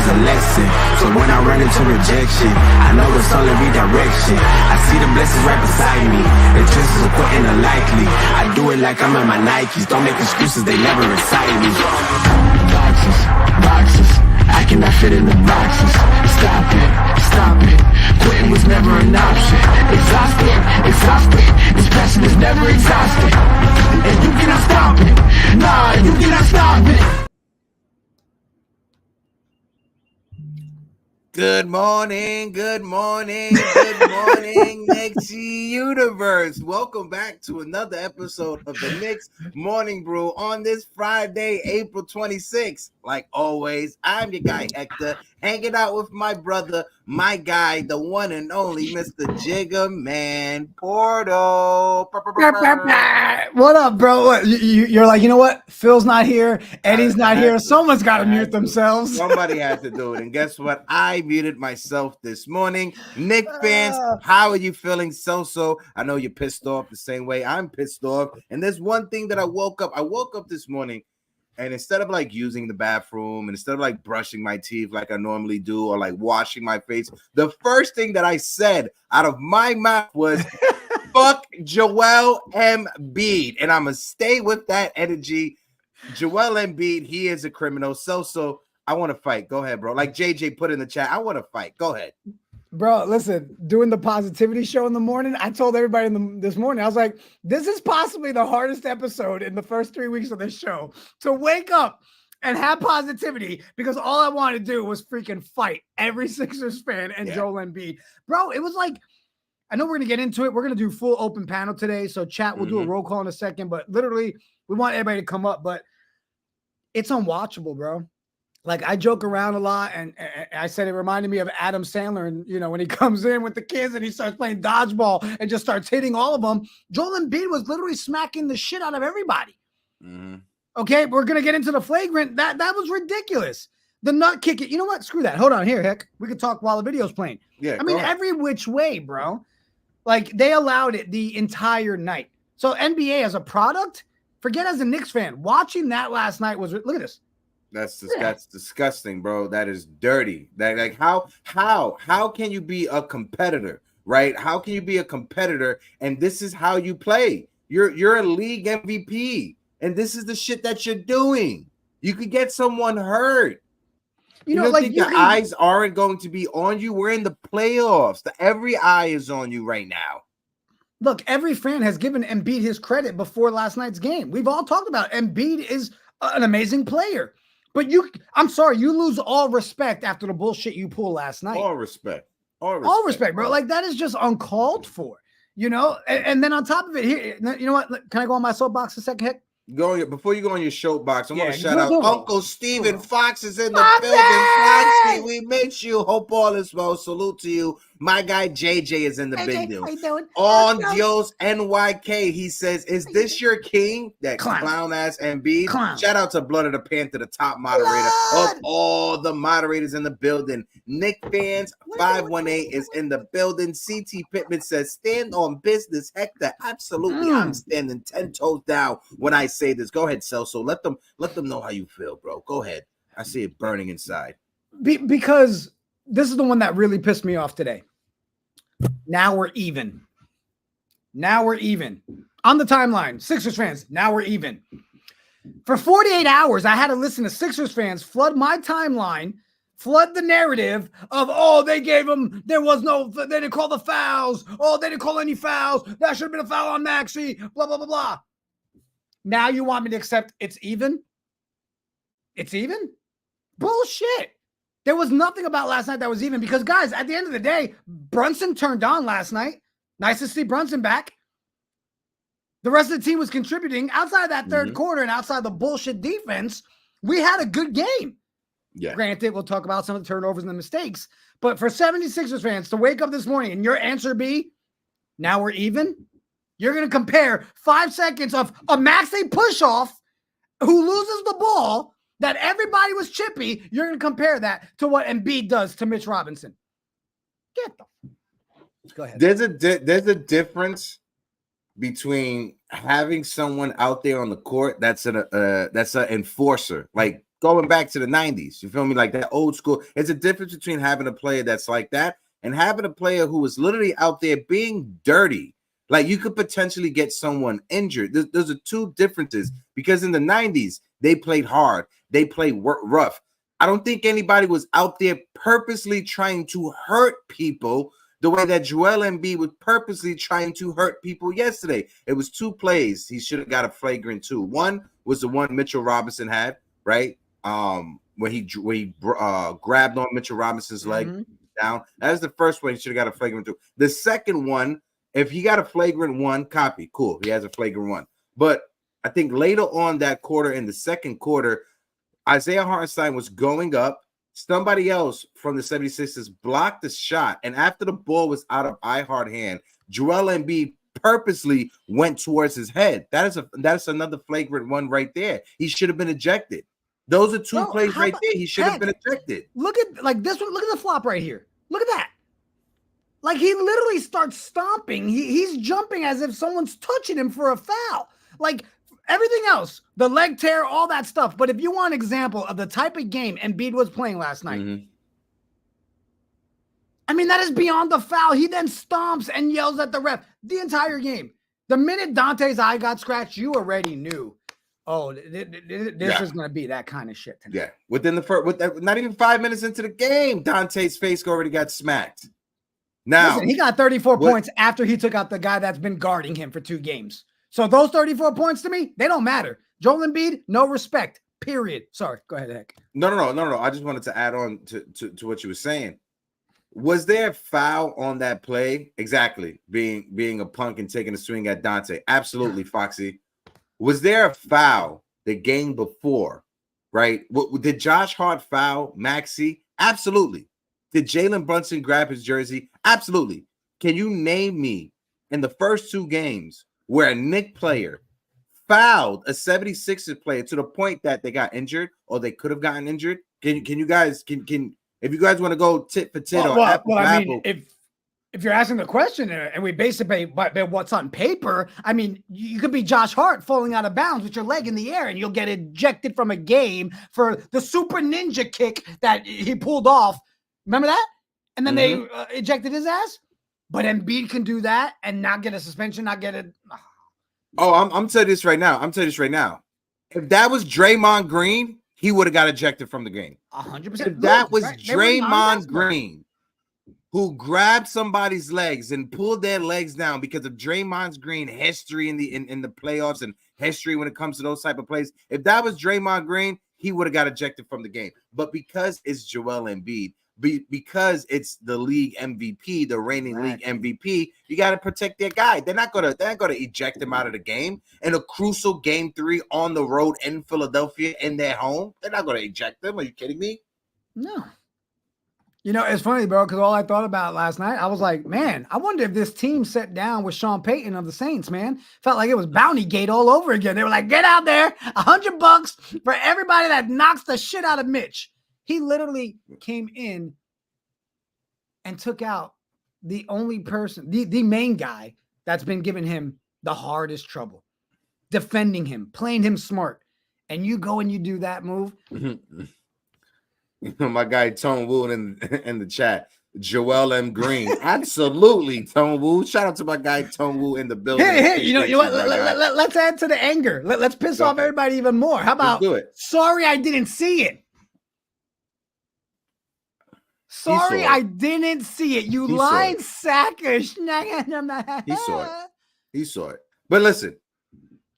was a lesson. So when I run into rejection, I know it's only redirection. I see the blessings right beside me. The chances of quitting are likely. I do it like I'm in my Nikes. Don't make excuses, they never excite me. Boxes, boxes, I cannot fit in the boxes. Stop it, stop it. Quitting was never an option. Exhausted, exhausted. This passion is never exhausted. And you cannot stop it. Nah, you cannot stop it. Good morning, Knicks universe. Welcome back to another episode of the Knicks Morning Brew on this Friday, April 26th. Like always, I'm your guy, Hector, hanging out with my brother, my guy, the one and only Mr. Jiggaman, Porto. What up, bro? What, you're like, you know what? Phil's not here. Eddie's not here. Someone's got to mute themselves. Somebody had to do it. And guess what? I muted myself this morning. Knicks fans, how are you feeling? So I know you're pissed off the same way I'm pissed off. And there's one thing that I woke up this morning, and instead of like using the bathroom and instead of like brushing my teeth like I normally do or like washing my face, the first thing that I said out of my mouth was fuck Joel Embiid. And I'm going to stay with that energy. Joel Embiid, he is a criminal. So I want to fight. Go ahead, bro. Like JJ put in the chat, I want to fight. Go ahead. Bro, listen, doing the positivity show in the morning, I told everybody this morning, I was like, this is possibly the hardest episode in the first 3 weeks of this show, to wake up and have positivity, because all I wanted to do was freaking fight every Sixers fan and Joel Embiid. Bro, it was like, I know we're going to get into it. We're going to do full open panel today. So chat, we'll do a roll call in a second, but literally we want everybody to come up, but it's unwatchable, bro. Like, I joke around a lot, and I said it reminded me of Adam Sandler, and you know, when he comes in with the kids and he starts playing dodgeball and just starts hitting all of them. Joel Embiid was literally smacking the shit out of everybody. Okay, we're gonna get into the flagrant. That was ridiculous. The nut kick it. You know what? Screw that. Hold on here, Heck. We can talk while the video's playing. Yeah, I mean, every which way, bro. Like, they allowed it the entire night. So NBA as a product, forget as a Knicks fan. Watching that last night was, look at this. That's disgusting, bro. That is dirty. That, like, how can you be a competitor, right? How can you be a competitor and this is how you play? You're a league MVP, and this is the shit that you're doing. You could get someone hurt. You know, like, the eyes aren't going to be on you. We're in the playoffs. Every eye is on you right now. Look, every fan has given Embiid his credit before last night's game. We've all talked about Embiid is an amazing player. But I'm sorry, you lose all respect after the bullshit you pulled last night. All respect, bro. Like, that is just uncalled for, you know? And then on top of it, here, you know what? Can I go on my soapbox a second, Heck? Before you go on your show box, I want to shout out Uncle Stephen Fox is in the building. Foxy, we miss you. Hope all is well. Salute to you. My guy JJ is in the building. On Dios NYK, he says, "Is this your king?" That clown ass Embiid. Shout out to Blood of the Panther, the top moderator of all the moderators in the building. Nick fans 518 is in the building. CT Pittman says, "Stand on business, Hector." Absolutely, I'm standing 10 toes down when I say this. Go ahead, Celso. Let them know how you feel, bro. Go ahead. I see it burning inside. Because this is the one that really pissed me off today. Now we're even. On the timeline, Sixers fans, now we're even. For 48 hours, I had to listen to Sixers fans flood my timeline, flood the narrative of, oh, they didn't call the fouls. Oh, they didn't call any fouls. That should have been a foul on Maxey, blah, blah, blah, blah. Now you want me to accept it's even? It's even? Bullshit. There was nothing about last night that was even, because, guys, at the end of the day, Brunson turned on last night. Nice to see Brunson back. The rest of the team was contributing. Outside of that third quarter and outside the bullshit defense, we had a good game. Yeah. Granted, we'll talk about some of the turnovers and the mistakes. But for 76ers fans to wake up this morning and your answer be, now we're even? You're going to compare 5 seconds of a Maxey push-off who loses the ball that everybody was chippy. You're going to compare that to what Embiid does to Mitch Robinson. Go ahead. There's a difference between having someone out there on the court that's an enforcer, like going back to the 90s. You feel me? Like that old school. It's a difference between having a player that's like that and having a player who is literally out there being dirty. Like you could potentially get someone injured. Those are two differences because in the 90s, they played hard. They played rough. I don't think anybody was out there purposely trying to hurt people the way that Joel Embiid was purposely trying to hurt people yesterday. It was two plays. He should have got a flagrant two. One was the one Mitchell Robinson had, right? When he grabbed on Mitchell Robinson's leg down. That was the first one. He should have got a flagrant two. The second one, if he got a flagrant one, copy. Cool. He has a flagrant one. But I think later on that quarter, in the second quarter, Isaiah Hartenstein was going up. Somebody else from the 76ers blocked the shot. And after the ball was out of I-Hart hand, Joel Embiid purposely went towards his head. That's another flagrant one right there. He should have been ejected. Those are two plays right there. He should have been ejected. Look at like this one. Look at the flop right here. Look at that. Like he literally starts stomping. He's jumping as if someone's touching him for a foul. Like everything else, the leg tear, all that stuff. But if you want an example of the type of game Embiid was playing last night, I mean, that is beyond the foul. He then stomps and yells at the ref the entire game. The minute Dante's eye got scratched, you already knew, oh, this is going to be that kind of shit tonight. Yeah. Within the first, not even 5 minutes into the game, Dante's face already got smacked. Now, listen, he got 34 points after he took out the guy that's been guarding him for 2 games. So those 34 points to me, they don't matter. Joel Embiid, no respect, period. Sorry, go ahead, Heck. No. I just wanted to add on to what you were saying. Was there a foul on that play? Exactly, being a punk and taking a swing at Dante. Absolutely, Foxy. Was there a foul the game before, right? Did Josh Hart foul Maxey? Absolutely. Did Jalen Brunson grab his jersey? Absolutely. Can you name me in the first 2 games where a Knicks player fouled a 76ers player to the point that they got injured or they could have gotten injured? Can you guys if you guys want to go tit for tit or apple I mean, if you're asking the question and we base it by what's on paper, I mean, you could be Josh Hart falling out of bounds with your leg in the air and you'll get ejected from a game for the super ninja kick that he pulled off. Remember that? And then they ejected his ass. But Embiid can do that and not get a suspension, not get it. Oh, I'm telling you this right now. If that was Draymond Green, he would have got ejected from the game. 100%. If that was Draymond Green who grabbed somebody's legs and pulled their legs down because of Draymond Green history in the playoffs and history when it comes to those type of plays, if that was Draymond Green, he would have got ejected from the game. But because it's Joel Embiid, because it's the league MVP, the reigning league MVP, you got to protect their guy. They're not gonna eject him out of the game in a crucial game 3 on the road in Philadelphia in their home. They're not gonna eject them. Are you kidding me? No. You know, it's funny, bro, because all I thought about last night, I was like, man, I wonder if this team sat down with Sean Payton of the Saints, man. Felt like it was Bounty Gate all over again. They were like, get out there, $100 for everybody that knocks the shit out of Mitch. He literally came in and took out the only person, the main guy that's been giving him the hardest trouble, defending him, playing him smart. And you go and you do that move. My guy Tone Wu in the chat, Joel M. Green. Absolutely, Tone Wu. Shout out to my guy Tone Wu in the building. Hey, you know what? Let's add to the anger. Let's piss off everybody even more. How about, do it. Sorry I didn't see it. Sorry, I didn't see it. You lying sackers. He saw it. But listen,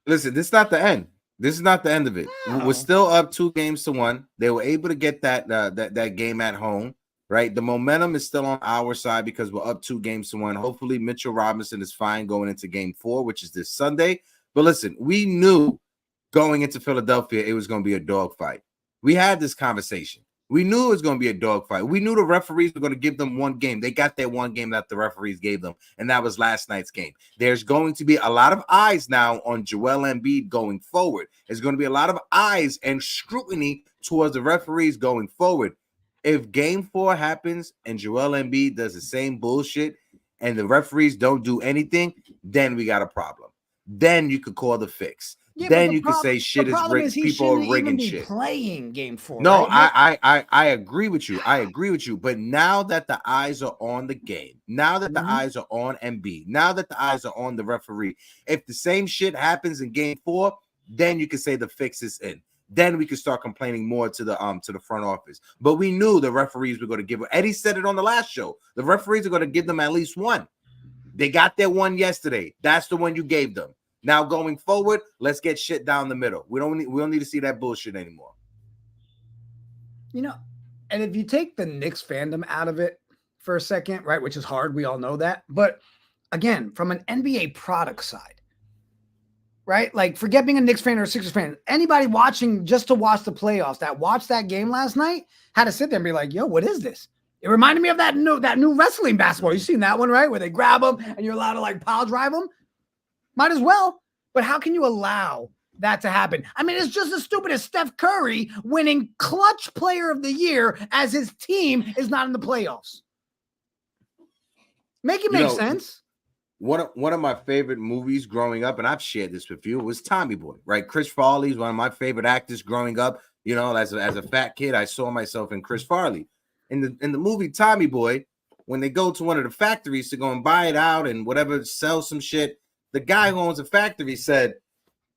this is not the end. This is not the end of it. No. We're still up 2-1. They were able to get that game at home, right? The momentum is still on our side because we're up 2-1. Hopefully, Mitchell Robinson is fine going into game 4, which is this Sunday. But listen, we knew going into Philadelphia, it was going to be a dogfight. We had this conversation. We knew it was going to be a dogfight. We knew the referees were going to give them one game. They got their one game that the referees gave them, and that was last night's game. There's going to be a lot of eyes now on Joel Embiid going forward. There's going to be a lot of eyes and scrutiny towards the referees going forward. If game 4 happens and Joel Embiid does the same bullshit and the referees don't do anything, then we got a problem. Then you could call the fix. then you can say shit is rigged. People are rigging shit. Playing game 4. No, right? I agree with you. I agree with you. But now that the eyes are on the game, now that the eyes are on Embiid, now that the eyes are on the referee, if the same shit happens in game 4, then you can say the fix is in. Then we can start complaining more to the front office. But we knew the referees were going to give. Eddie said it on the last show. The referees are going to give them at least one. They got their one yesterday. That's the one you gave them. Now going forward, let's get shit down the middle. We don't need to see that bullshit anymore. You know, and if you take the Knicks fandom out of it for a second, right, which is hard, we all know that. But again, from an NBA product side, right? Like, forget being a Knicks fan or a Sixers fan. Anybody watching just to watch the playoffs that watched that game last night had to sit there and be like, yo, what is this? It reminded me of that new wrestling basketball. You've seen that one, right? Where they grab them and you're allowed to like pile drive them. Might as well. But how can you allow that to happen? I mean, it's just as stupid as Steph Curry winning clutch player of the year as his team is not in the playoffs. Make it make sense. One of my favorite movies growing up, and I've shared this with you, was Tommy Boy, right? Chris Farley's one of my favorite actors growing up. You know, as a fat kid, I saw myself in Chris Farley. In the movie Tommy Boy, when they go to one of the factories to go and buy it out and whatever, sell some shit, the guy who owns the factory said,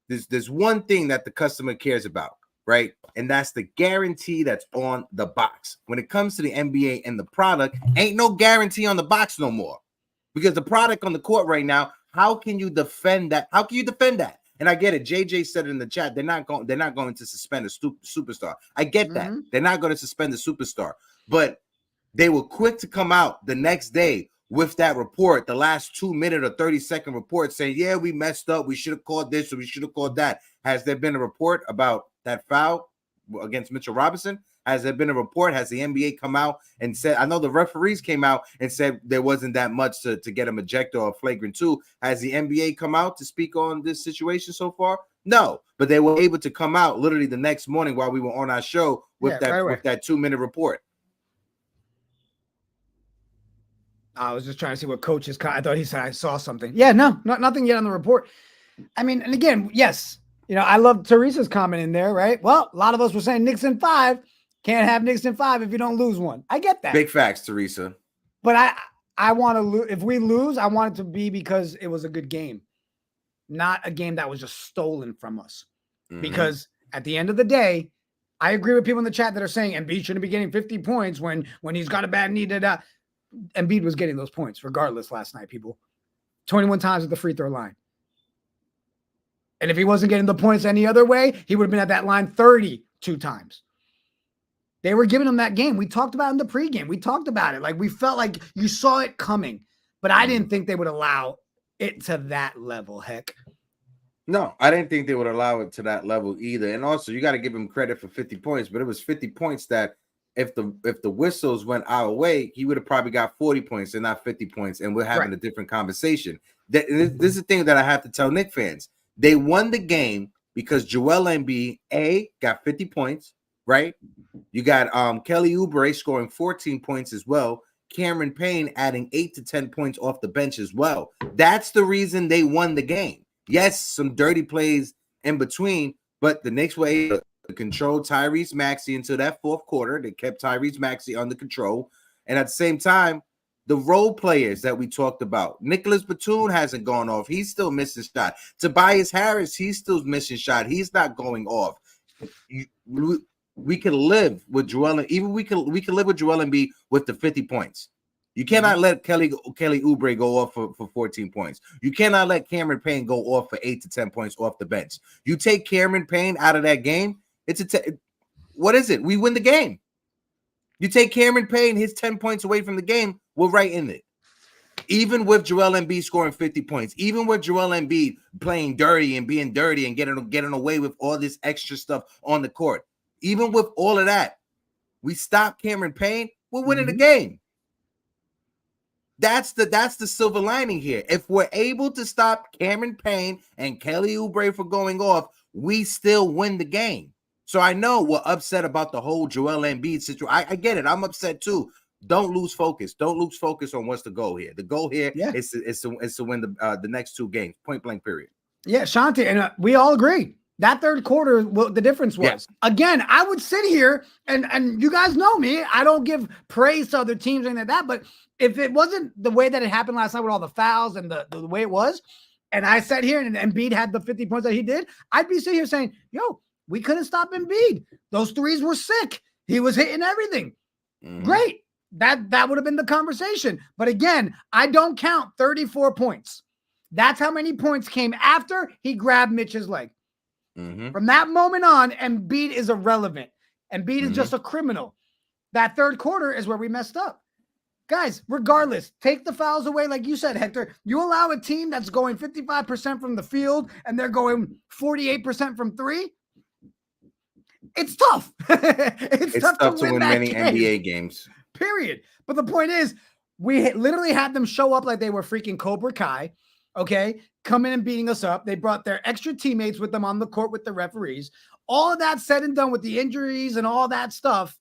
there's one thing that the customer cares about, right? And that's the guarantee that's on the box. When it comes to the NBA and the product, ain't no guarantee on the box no more. Because the product on the court right now, how can you defend that? How can you defend that? And I get it. JJ said it in the chat. They're not going to suspend a superstar. I get that. They're not going to suspend the superstar. But they were quick to come out the next day with that report, the last 2-minute or 30-second report saying, yeah, we messed up. We should have called this or we should have called that. Has there been a report about that foul against Mitchell Robinson? Has there been a report? Has the NBA come out and said, I know the referees came out and said there wasn't that much to get him ejected or a flagrant 2. Has the NBA come out to speak on this situation so far? No, but they were able to come out literally the next morning while we were on our show with that 2-minute report. I was just trying to see what coaches. I thought he said I saw something. Yeah, nothing yet on the report. I mean, and again, yes, I love Teresa's comment in there, right? Well, a lot of us were saying Knicks in 5. Can't have Knicks in 5 if you don't lose one. I get that. Big facts, Teresa. But I want to lose. If we lose, I want it to be because it was a good game, not a game that was just stolen from us. Because at the end of the day, I agree with people in the chat that are saying Embiid shouldn't be getting 50 points when he's got a bad knee. Embiid was getting those points regardless last night, people. 21 times at the free throw line. And if he wasn't getting the points any other way, he would have been at that line 32 times. They were giving him that game. We talked about it in the pregame. We talked about it. Like, we felt like you saw it coming, but I didn't think they would allow it to that level. Heck. No, I didn't think they would allow it to that level either. And also, you got to give him credit for 50 points, but it was 50 points that if the whistles went our way, he would have probably got 40 points and not 50 points, and we're having a different conversation. This is the thing that I have to tell Knicks fans. They won the game because Joel Embiid, got 50 points, right? You got Kelly Oubre scoring 14 points as well. Cameron Payne adding 8 to 10 points off the bench as well. That's the reason they won the game. Yes, some dirty plays in between, but the Knicks were able to control Tyrese Maxey until that fourth quarter. They kept Tyrese Maxey under control. And at the same time, the role players that we talked about, Nicholas Batum hasn't gone off. He's still missing shot. Tobias Harris, he's still missing shot. He's not going off. We can live with Joel. Even we can live with Joel Embiid with the 50 points. You cannot let Kelly Oubre go off for 14 points. You cannot let Cameron Payne go off for 8 to 10 points off the bench. You take Cameron Payne out of that game, what is it? We win the game. You take Cameron Payne, his 10 points away from the game, we're right in it. Even with Joel Embiid scoring 50 points, even with Joel Embiid playing dirty and being dirty and getting away with all this extra stuff on the court, even with all of that, we stop Cameron Payne, we're winning the game. That's the silver lining here. If we're able to stop Cameron Payne and Kelly Oubre from going off, we still win the game. So I know we're upset about the whole Joel Embiid situation. I get it. I'm upset too. Don't lose focus. Don't lose focus on what's the goal here. The goal here is to win the next 2 games. Point blank. Period. Yeah, Shanti, and we all agree. That third quarter, the difference was. Again, I would sit here, and you guys know me. I don't give praise to other teams and like that, but if it wasn't the way that it happened last night with all the fouls and the way it was, and I sat here and Embiid had the 50 points that he did, I'd be sitting here saying, yo, we couldn't stop Embiid. Those threes were sick. He was hitting everything. Great. That would have been the conversation. But again, I don't count 34 points. That's how many points came after he grabbed Mitch's leg. From that moment on, Embiid is irrelevant. Embiid is just a criminal. That third quarter is where we messed up. Guys, regardless, take the fouls away. Like you said, Hector, you allow a team that's going 55% from the field and they're going 48% from three. It's tough. It's tough to win many NBA games. Period. But the point is, we literally had them show up like they were freaking Cobra Kai. Okay, coming and beating us up. They brought their extra teammates with them on the court with the referees. All of that said and done with the injuries and all that stuff,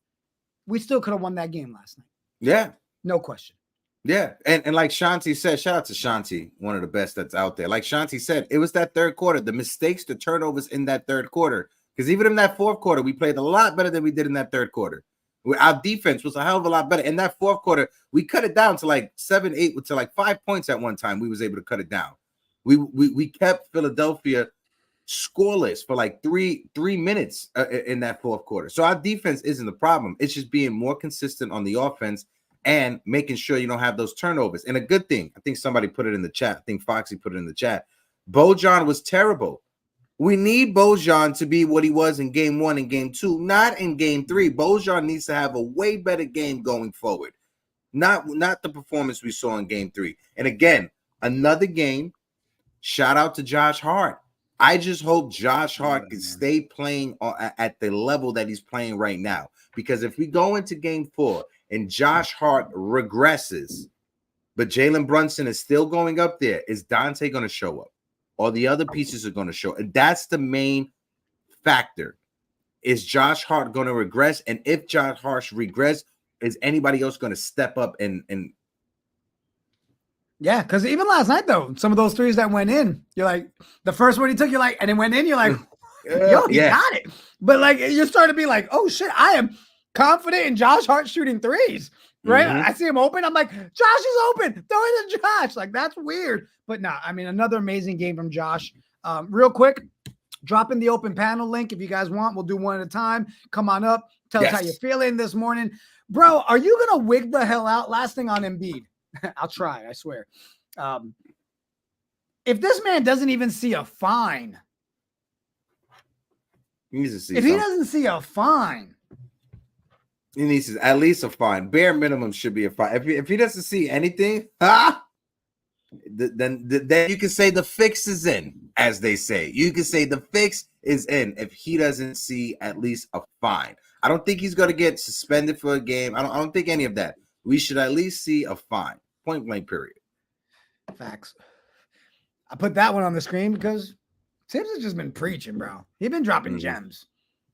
we still could have won that game last night. Yeah. No question. Yeah. And like Shanti said, shout out to Shanti, one of the best that's out there. Like Shanti said, it was that third quarter, the mistakes, the turnovers in that third quarter. Because even in that fourth quarter, we played a lot better than we did in that third quarter. Our defense was a hell of a lot better. In that fourth quarter, we cut it down to like 7, 8, to like 5 points at one time. We was able to cut it down. We kept Philadelphia scoreless for like three minutes in that fourth quarter. So our defense isn't the problem. It's just being more consistent on the offense and making sure you don't have those turnovers. And a good thing, I think somebody put it in the chat. I think Foxy put it in the chat. Bojan was terrible. We need Bojan to be what he was in game 1 and game 2, not in game 3. Bojan needs to have a way better game going forward. Not the performance we saw in game 3. And again, another game. Shout out to Josh Hart. I just hope Josh Hart can stay playing at the level that he's playing right now. Because if we go into game 4 and Josh Hart regresses, but Jalen Brunson is still going up there, is Dante going to show up? Or the other pieces are going to show. And that's the main factor. Is Josh Hart going to regress? And if Josh Hart regress, is anybody else going to step up and yeah, because even last night, though, some of those threes that went in, you're like, the first one he took, you're like, and it went in, you're like, yo, he got it. But like, you're starting to be like, oh shit, I am confident in Josh Hart shooting threes, right? I see him open. I'm like, Josh is open. Throw it to Josh. Like, that's weird. But no, I mean, another amazing game from Josh. Real quick, drop in the open panel link if you guys want. We'll do one at a time. Come on up. Tell us how you're feeling this morning. Bro, are you going to wig the hell out? Last thing on Embiid. I'll try, I swear. If this man doesn't even see a fine, he needs to see if he doesn't see a fine, he needs to, at least a fine. Bare minimum should be a fine. If he doesn't see anything, then you can say the fix is in, as they say. You can say the fix is in if he doesn't see at least a fine. I don't think he's going to get suspended for a game. I don't think any of that. We should at least see a fine. Point blank, period. Facts. I put that one on the screen because Tibbs has just been preaching, bro. He's been dropping gems.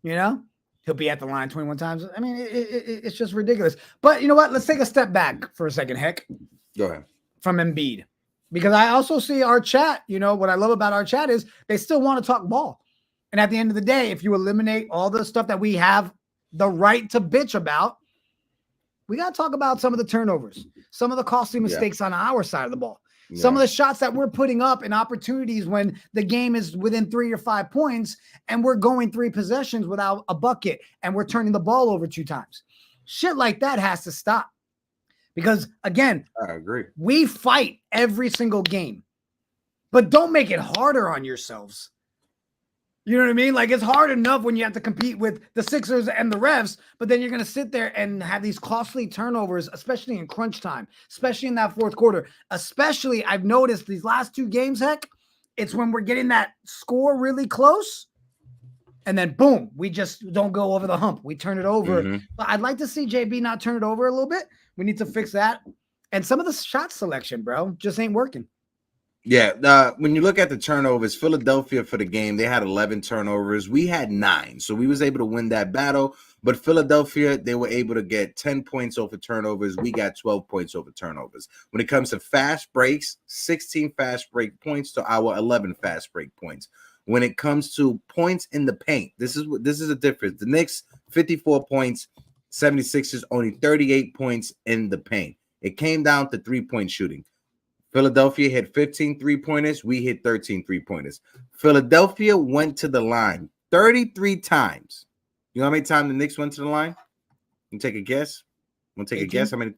You know? He'll be at the line 21 times. I mean, it's just ridiculous. But you know what? Let's take a step back for a second, Heck. Go ahead. From Embiid. Because I also see our chat, you know, what I love about our chat is they still want to talk ball. And at the end of the day, if you eliminate all the stuff that we have the right to bitch about, we got to talk about some of the turnovers, some of the costly mistakes on our side of the ball, some of the shots that we're putting up in opportunities when the game is within 3 or 5 points and we're going 3 possessions without a bucket and we're turning the ball over 2 times. Shit like that has to stop. Because, again, I agree. We fight every single game, but don't make it harder on yourselves. You know what I mean? Like, it's hard enough when you have to compete with the Sixers and the refs, but then you're going to sit there and have these costly turnovers, especially in crunch time, especially in that fourth quarter. Especially, I've noticed these last 2 games, Heck, it's when we're getting that score really close, and then boom, we just don't go over the hump. We turn it over. But I'd like to see JB not turn it over a little bit. We need to fix that. And some of the shot selection, bro, just ain't working. Yeah, when you look at the turnovers, Philadelphia for the game, they had 11 turnovers. We had 9. So we was able to win that battle. But Philadelphia, they were able to get 10 points over turnovers. We got 12 points over turnovers. When it comes to fast breaks, 16 fast break points to our 11 fast break points. When it comes to points in the paint, this is a difference. The Knicks, 54 points, 76ers only 38 points in the paint. It came down to 3-point shooting. Philadelphia hit 15 3-pointers. We hit 13 3-pointers. Philadelphia went to the line 33 times. You know how many times the Knicks went to the line? You take a guess? Want to take 18? A guess? How many?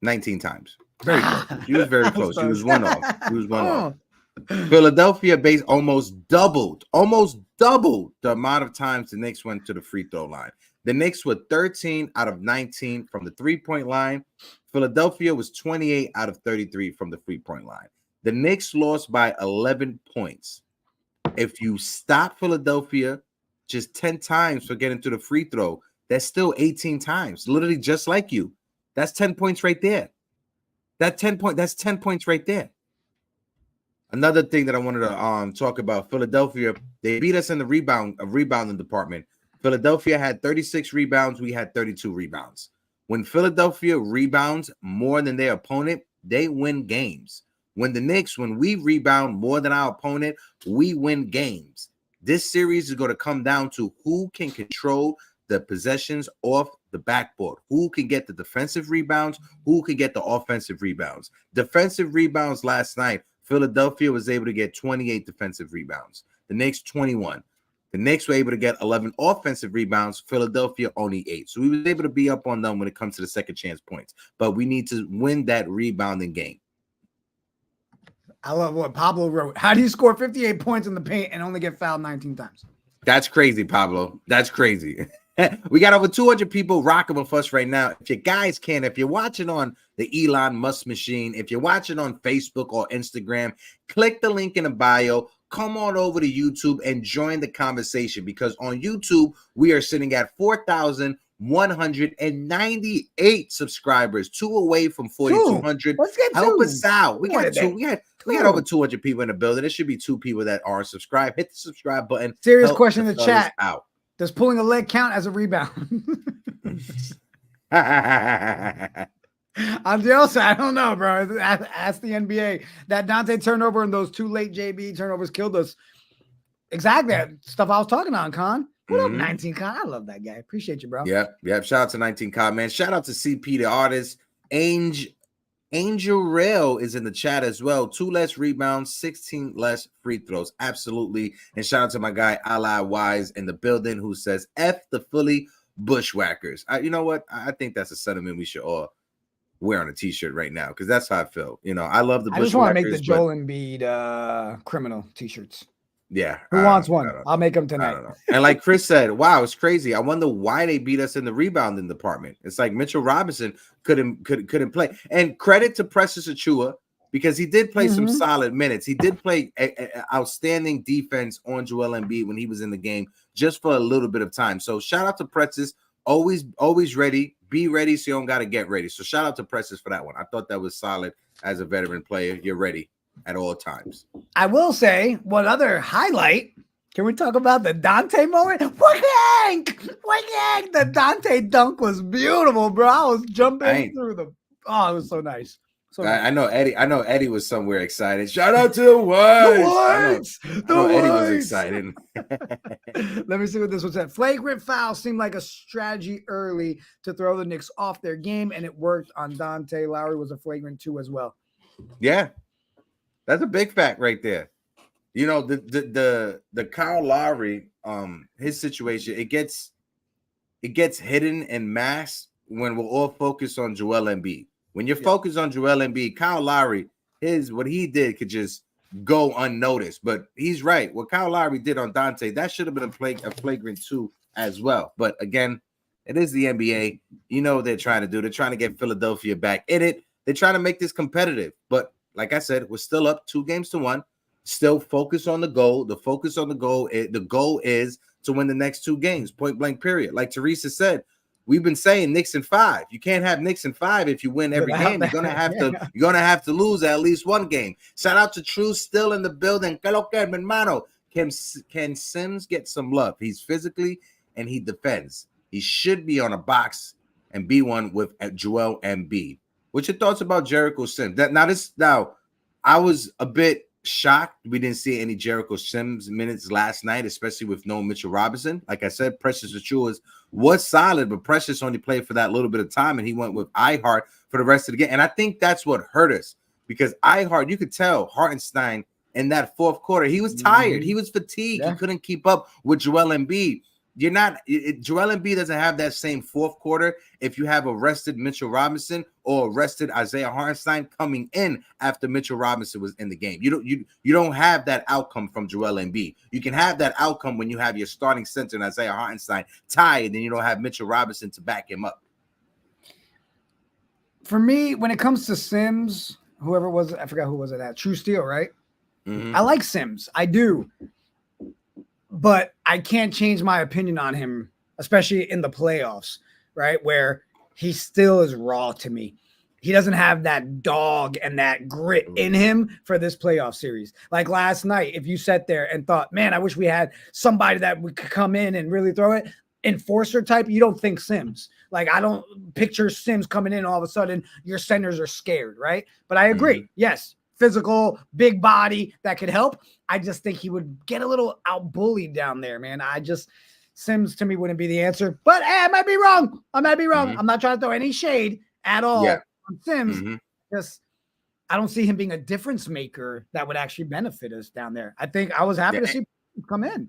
19 times. Very close. She was very close. She was one off. Philadelphia almost doubled the amount of times the Knicks went to the free throw line. The Knicks were 13 out of 19 from the 3-point line. Philadelphia was 28 out of 33 from the 3-point line. The Knicks lost by 11 points. If you stop Philadelphia just 10 times for getting to the free throw, that's still 18 times, literally just like you. That's 10 points right there. That's 10 points right there. Another thing that I wanted to talk about, Philadelphia, they beat us in the rebounding department. Philadelphia had 36 rebounds. We had 32 rebounds. When Philadelphia rebounds more than their opponent, they win games. When we rebound more than our opponent, we win games. This series is going to come down to who can control the possessions off the backboard, who can get the defensive rebounds, who can get the offensive rebounds. Defensive rebounds last night, Philadelphia was able to get 28 defensive rebounds. The Knicks, 21. The Knicks were able to get 11 offensive rebounds. Philadelphia only 8. So we were able to be up on them when it comes to the second chance points. But we need to win that rebounding game. I love what Pablo wrote. How do you score 58 points in the paint and only get fouled 19 times? That's crazy, Pablo. That's crazy. We got over 200 people rocking with us right now. If you guys can, if you're watching on the Elon Musk machine, if you're watching on Facebook or Instagram, click the link in the bio. Come on over to YouTube and join the conversation, because on YouTube, we are sitting at 4,198 subscribers, 2 away from 4,200. Help us out. We got over 200 people in the building. There should be 2 people that are subscribed. Hit the subscribe button. Serious question in the chat. Does pulling a leg count as a rebound? On the other side, I don't know, bro. Ask the NBA. That Dante turnover and those 2 late JB turnovers killed us. Exactly. That stuff I was talking on, Con. What up, 19 Con? I love that guy. Appreciate you, bro. Yep. Shout out to 19 Con, man. Shout out to CP, the artist. Angel Rail is in the chat as well. 2 less rebounds, 16 less free throws. Absolutely. And shout out to my guy, Ally Wise, in the building, who says, F the Philly Bushwhackers. You know what? I think that's a sentiment we should all wear on a t-shirt right now, because that's how I feel. You know, I love the Bushwhackers. I just want to make the Joel Embiid criminal t-shirts. Yeah. Who wants one? I'll make them tonight. I don't know. And like Chris said, wow, it's crazy. I wonder why they beat us in the rebounding department. It's like Mitchell Robinson couldn't play. And credit to Precious Achua, because he did play some solid minutes. He did play outstanding defense on Joel Embiid when he was in the game, just for a little bit of time. So shout out to Precious. Always ready. Be ready so you don't got to get ready. So shout out to Precious for that one. I thought that was solid as a veteran player. You're ready at all times. I will say, one other highlight. Can we talk about the Dante moment? The Dante dunk was beautiful, bro. I was jumping through the. Oh, it was so nice. So I know Eddie was somewhere excited. Shout out to the Whites. Eddie was excited. Let me see what this was at. Flagrant foul seemed like a strategy early to throw the Knicks off their game, and it worked on Dante. Lowry was a flagrant 2 as well. Yeah, that's a big fact right there. You know, the Kyle Lowry, his situation, it gets hidden and masked when we're all focused on Joel Embiid. When you're focused on Joel Embiid, Kyle Lowry, what he did could just go unnoticed. But he's right. What Kyle Lowry did on Dante, that should have been a flagrant 2 as well. But again, it is the NBA. You know what they're trying to do. They're trying to get Philadelphia back in it. They're trying to make this competitive. But like I said, we're still up 2-1. Still focus on the goal. The goal is to win the next 2 games, point blank, period. Like Teresa said, we've been saying Knicks in 5. You can't have Knicks in 5 if you win every game. You're gonna have to lose at least 1 game. Shout out to True, still in the building. Can Sims get some love? He's physically and he defends. He should be on a box and be one with Joel Embiid. What's your thoughts about Jericho Sims? Now, I was a bit shocked we didn't see any Jericho Sims minutes last night, especially with no Mitchell Robinson. Like I said, Precious Achiuwa was solid, but Precious only played for that little bit of time, and he went with Ihart for the rest of the game. And I think that's what hurt us, because Ihart, you could tell Hartenstein in that fourth quarter, he was tired. He was fatigued. He couldn't keep up with Joel Embiid. Joel Embiid doesn't have that same fourth quarter if you have a rested Mitchell Robinson or a rested Isaiah Hartenstein coming in after Mitchell Robinson was in the game. You don't have that outcome from Joel Embiid. You can have that outcome when you have your starting center and Isaiah Hartenstein tired, and you don't have Mitchell Robinson to back him up. For me, when it comes to Sims, whoever it was, I forgot who was it at, True Steel, right? I like Sims. I do. But I can't change my opinion on him, especially in the playoffs, right? Where he still is raw to me. He doesn't have that dog and that grit in him for this playoff series. Like last night, if you sat there and thought, man, I wish we had somebody that we could come in and really throw it, enforcer type, you don't think Sims. Like, I don't picture Sims coming in all of a sudden, your centers are scared, right? But I agree. Yes, physical, big body that could help. I just think he would get a little out-bullied down there, man. Sims to me wouldn't be the answer. But hey, I might be wrong. I'm not trying to throw any shade at all on Sims. Just I don't see him being a difference maker that would actually benefit us down there. I was happy to see him come in.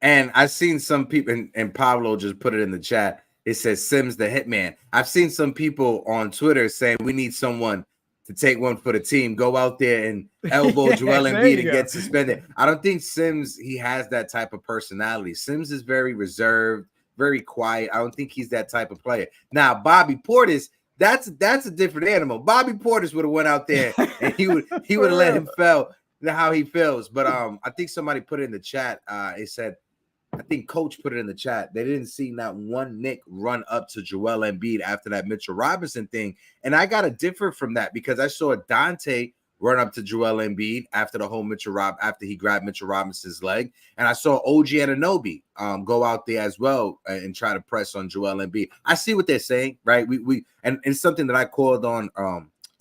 And I've seen some people, and Pablo just put it in the chat. It says Sims the hitman. I've seen some people on Twitter saying we need someone to take one for the team, go out there and elbow Joel Embiid and get suspended. I don't think Sims, he has that type of personality. Sims is very reserved, very quiet. I don't think he's that type of player. Now, Bobby Portis, that's a different animal. Bobby Portis would have went out there and he would have let him feel how he feels. But I think somebody put it in the chat. It said, I think Coach put it in the chat. They didn't see not one Knick run up to Joel Embiid after that Mitchell Robinson thing. And I got to differ from that because I saw Dante run up to Joel Embiid after the whole after he grabbed Mitchell Robinson's leg. And I saw OG Anunoby go out there as well and try to press on Joel Embiid. I see what they're saying, right? And it's something that I called on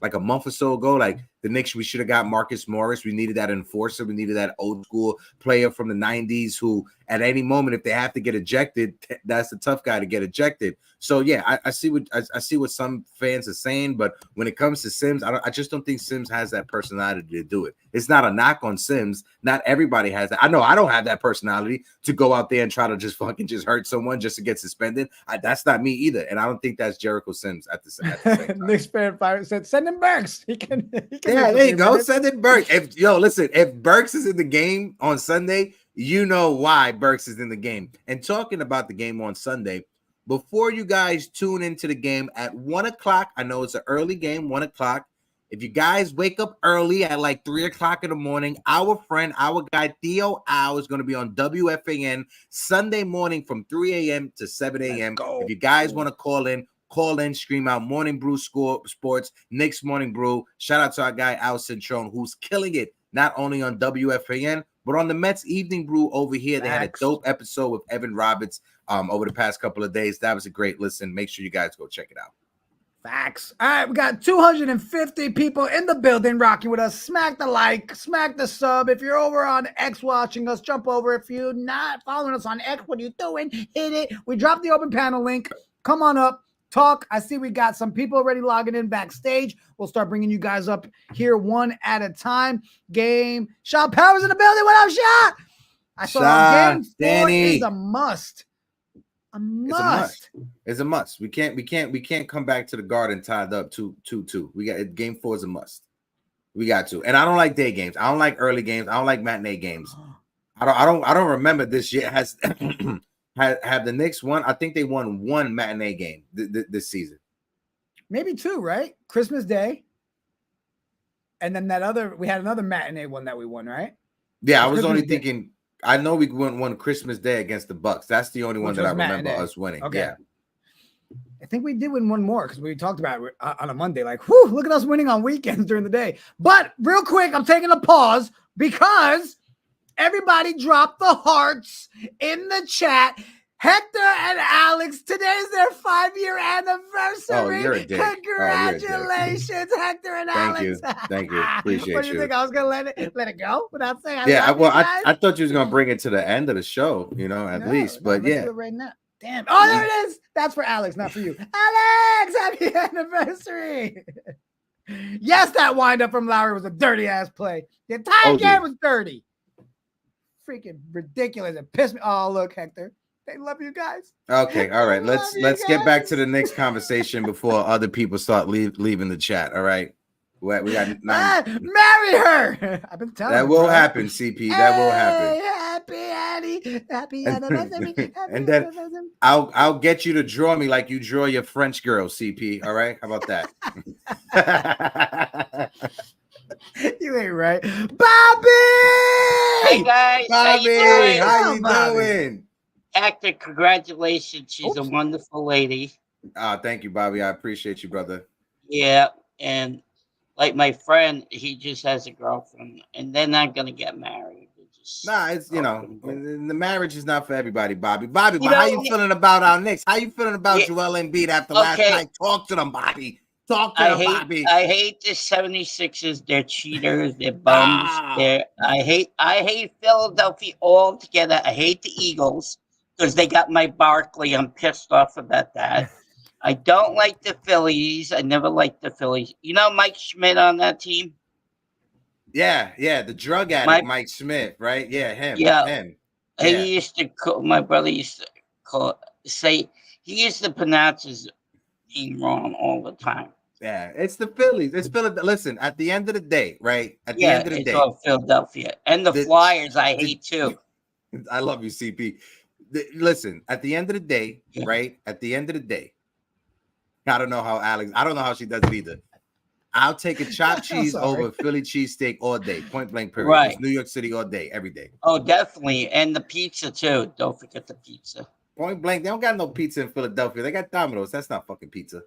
like a month or so ago, like the Knicks, we should have got Marcus Morris. We needed that enforcer. We needed that old school player from the 90s who at any moment, if they have to get ejected, that's the tough guy to get ejected. So yeah, I see what some fans are saying, but when it comes to Sims, I just don't think Sims has that personality to do it. It's not a knock on Sims. Not everybody has that. I know I don't have that personality to go out there and try to just hurt someone just to get suspended. That's not me either, and I don't think that's Jericho Sims at the same time. Knicks fan fire said, "Send him Burks. He can yeah, there you go. Send in Burks. If Burks is in the game on Sunday, you know why Burks is in the game. And talking about the game on Sunday, before you guys tune into the game at 1 o'clock, I know it's an early game, 1 o'clock. If you guys wake up early at like 3 o'clock in the morning, our guy Theo Al is going to be on WFAN Sunday morning from 3 a.m. to 7 a.m. If you guys want to call in, scream out Morning Brew Sports, Knicks Morning Brew. Shout out to our guy Al Centrone, who's killing it, not only on WFAN, but on the Mets Evening Brew over here. They had a dope episode with Evan Roberts over the past couple of days. That was a great listen. Make sure you guys go check it out. Facts. All right, we got 250 people in the building rocking with us. Smack the like, smack the sub. If you're over on X watching us, jump over. If you're not following us on X, what are you doing? Hit it. We dropped the open panel link. Come on up. Talk. I see we got some people already logging in backstage. We'll start bringing you guys up here one at a time. Game. Shaw Powers in the building. What up, Shaw? I saw game 4 is a must. It's a must. We can't come back to the Garden tied up 2-2. We got game 4 is a must. We got to. And I don't like day games. I don't like early games. I don't like matinee games. I don't remember this year has have the Knicks won? I think they won one matinee game this season. Maybe 2, right? Christmas Day. And then we had another matinee one that we won, right? Yeah, I was only thinking, I know we won one Christmas Day against the Bucks. That's the only one that I remember us winning. Okay. Yeah. I think we did win one more because we talked about it on a Monday. Like, whew, look at us winning on weekends during the day. But real quick, I'm taking a pause because everybody dropped the hearts in the chat. Hector and Alex, today's their 5-year anniversary. Oh, you're a dick. Congratulations, Hector and Alex. Thank you. Appreciate what do you think? I was gonna let it go without saying I thought you was gonna bring it to the end of the show, at least. But let's do it right now. Damn. Oh, there it is. That's for Alex, not for you. Alex, happy anniversary. Yes, that windup from Lowry was a dirty ass play. The entire game was dirty. Freaking ridiculous. It pissed me. Oh, look, Hector. They love you guys. Okay, all right. Let's get back to the Knicks conversation before other people start leaving the chat. All right. We got marry her. I've been telling that will happen, CP. That will happen. Happy Annie. Happy anniversary. And then I'll get you to draw me like you draw your French girl, CP. All right. How about that? You ain't right. Bobby! Hey guys, Bobby, how you doing? Hector, congratulations. She's a wonderful lady. Thank you, Bobby. I appreciate you, brother. Yeah, and like my friend, he just has a girlfriend, and they're not gonna get married. It's the marriage is not for everybody, Bobby. But how you feeling about our Knicks? How you feeling about Joel Embiid after last night? Talk to them, Bobby. Talk to them, Bobby. I hate the 76ers. They're cheaters. They're bums. I hate Philadelphia altogether. I hate the Eagles because they got my Barkley. I'm pissed off about that. I don't like the Phillies. I never liked the Phillies. You know Mike Schmidt on that team? Yeah, the drug addict Mike Schmidt, right? Yeah, him. Him. He used to call, my brother used to say he used to pronounce his name wrong all the time. Yeah, it's the Phillies. It's Philadelphia. Listen, at the end of the day, right? At the end of the day, all Philadelphia and the Flyers. I hate too. I love you, CP. Listen, at the end of the day, right? At the end of the day, I don't know how she does it either. I'll take a chopped cheese over Philly cheesesteak all day. Point blank, period. Right. It's New York City all day, every day. Oh, definitely. And the pizza, too. Don't forget the pizza. Point blank. They don't got no pizza in Philadelphia. They got Domino's. That's not fucking pizza.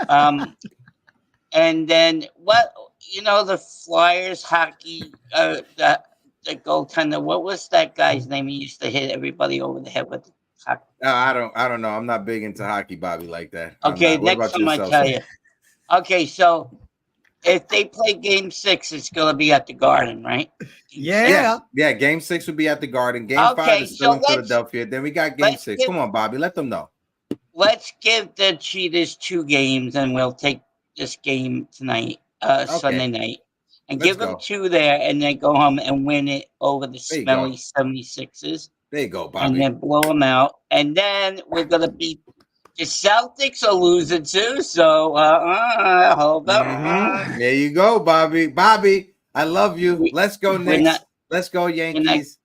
And then the Flyers hockey, the goaltender, what was that guy's name? He used to hit everybody over the head with the hockey. I don't know. I'm not big into hockey, Bobby, like that. Okay, next time I tell you. Okay, so if they play Game 6, it's going to be at the Garden, right? Yeah. Game 6 will be at the Garden. Game 5 is still in Philadelphia. Then we got Game 6. Come on, Bobby. Let them know. Let's give the Cheetahs 2 games, and we'll take this game tonight, Sunday night, and give them 2 there, and then go home and win it over the smelly 76ers. There you go, Bobby. And then blow them out. And then we're going to beat the Celtics are losing too, so hold up. Mm-hmm. There you go, Bobby. Bobby, I love you. Let's go Knicks. Let's go Yankees.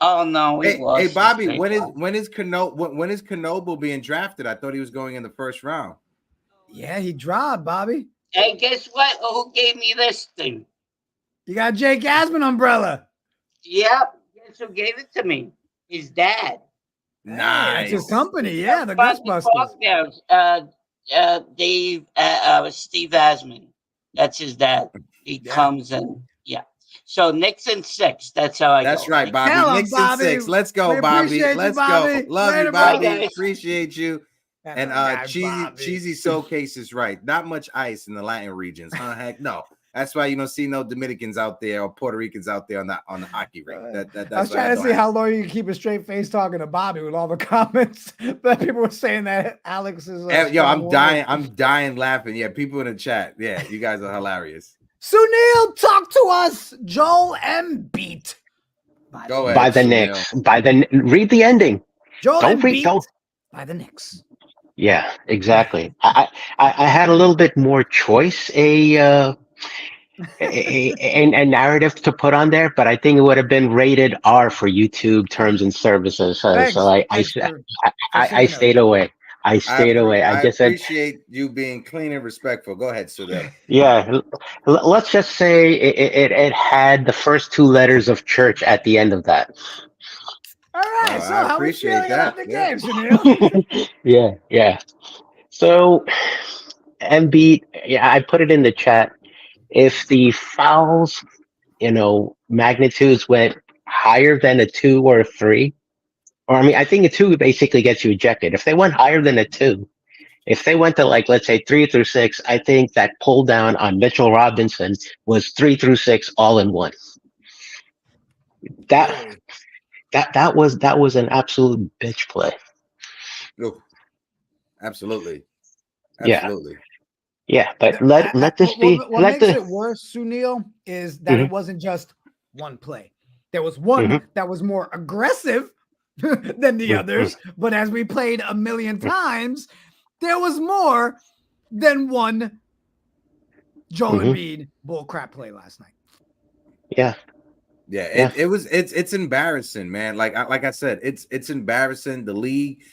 Oh no, we lost. Hey, Bobby, when is Knoble being drafted? I thought he was going in the first round. Yeah, he dropped, Bobby. Hey, guess what? Who gave me this thing? You got Jake Asman umbrella. Yep. Guess who gave it to me? His dad. Nice. It's his company, yeah, the Ghostbusters. Steve Asman. That's his dad. He comes and So Knicks in 6. That's how I go. That's right, Bobby. Knicks in 6. Let's go, Bobby. Let's go. Love you, Bobby. Appreciate you. And cheesy showcase is right. Not much ice in the Latin regions. Heck no. That's why you don't see no Dominicans out there or Puerto Ricans out there on the hockey rink. I was trying to see how long you can keep a straight face talking to Bobby with all the comments that people were saying that Alex is. I'm dying laughing. Yeah, people in the chat. Yeah, you guys are hilarious. Sunil, talk to us. Joel Embiid. Go ahead. By the Knicks. Read the ending. Joel Embiid by the Knicks. Yeah, exactly. I had a little bit more choice. A narrative to put on there, but I think it would have been rated R for YouTube terms and services. So I stayed away. I appreciate you being clean and respectful. Go ahead, Sudhir. Yeah, let's just say it had the first 2 letters of church at the end of that. All right, so how we feeling about the game, Sunil? Yeah. So Embiid, I put it in the chat. If the fouls, magnitudes went higher than a 2 or a 3, Or I mean, I think a 2 basically gets you ejected. If they went higher than a 2, if they went to like let's say 3 through 6, I think that pull down on Mitchell Robinson was 3 through 6 all in one. That Really? that was an absolute bitch play. Look, absolutely. Yeah. Absolutely. Yeah, but let this be. What makes it worse, Sunil, is that it wasn't just one play. There was one that was more aggressive than the others, but as we played a million times, there was more than one Joel Embiid bullcrap play last night. Yeah. It's embarrassing, man. Like I said, it's embarrassing. The league,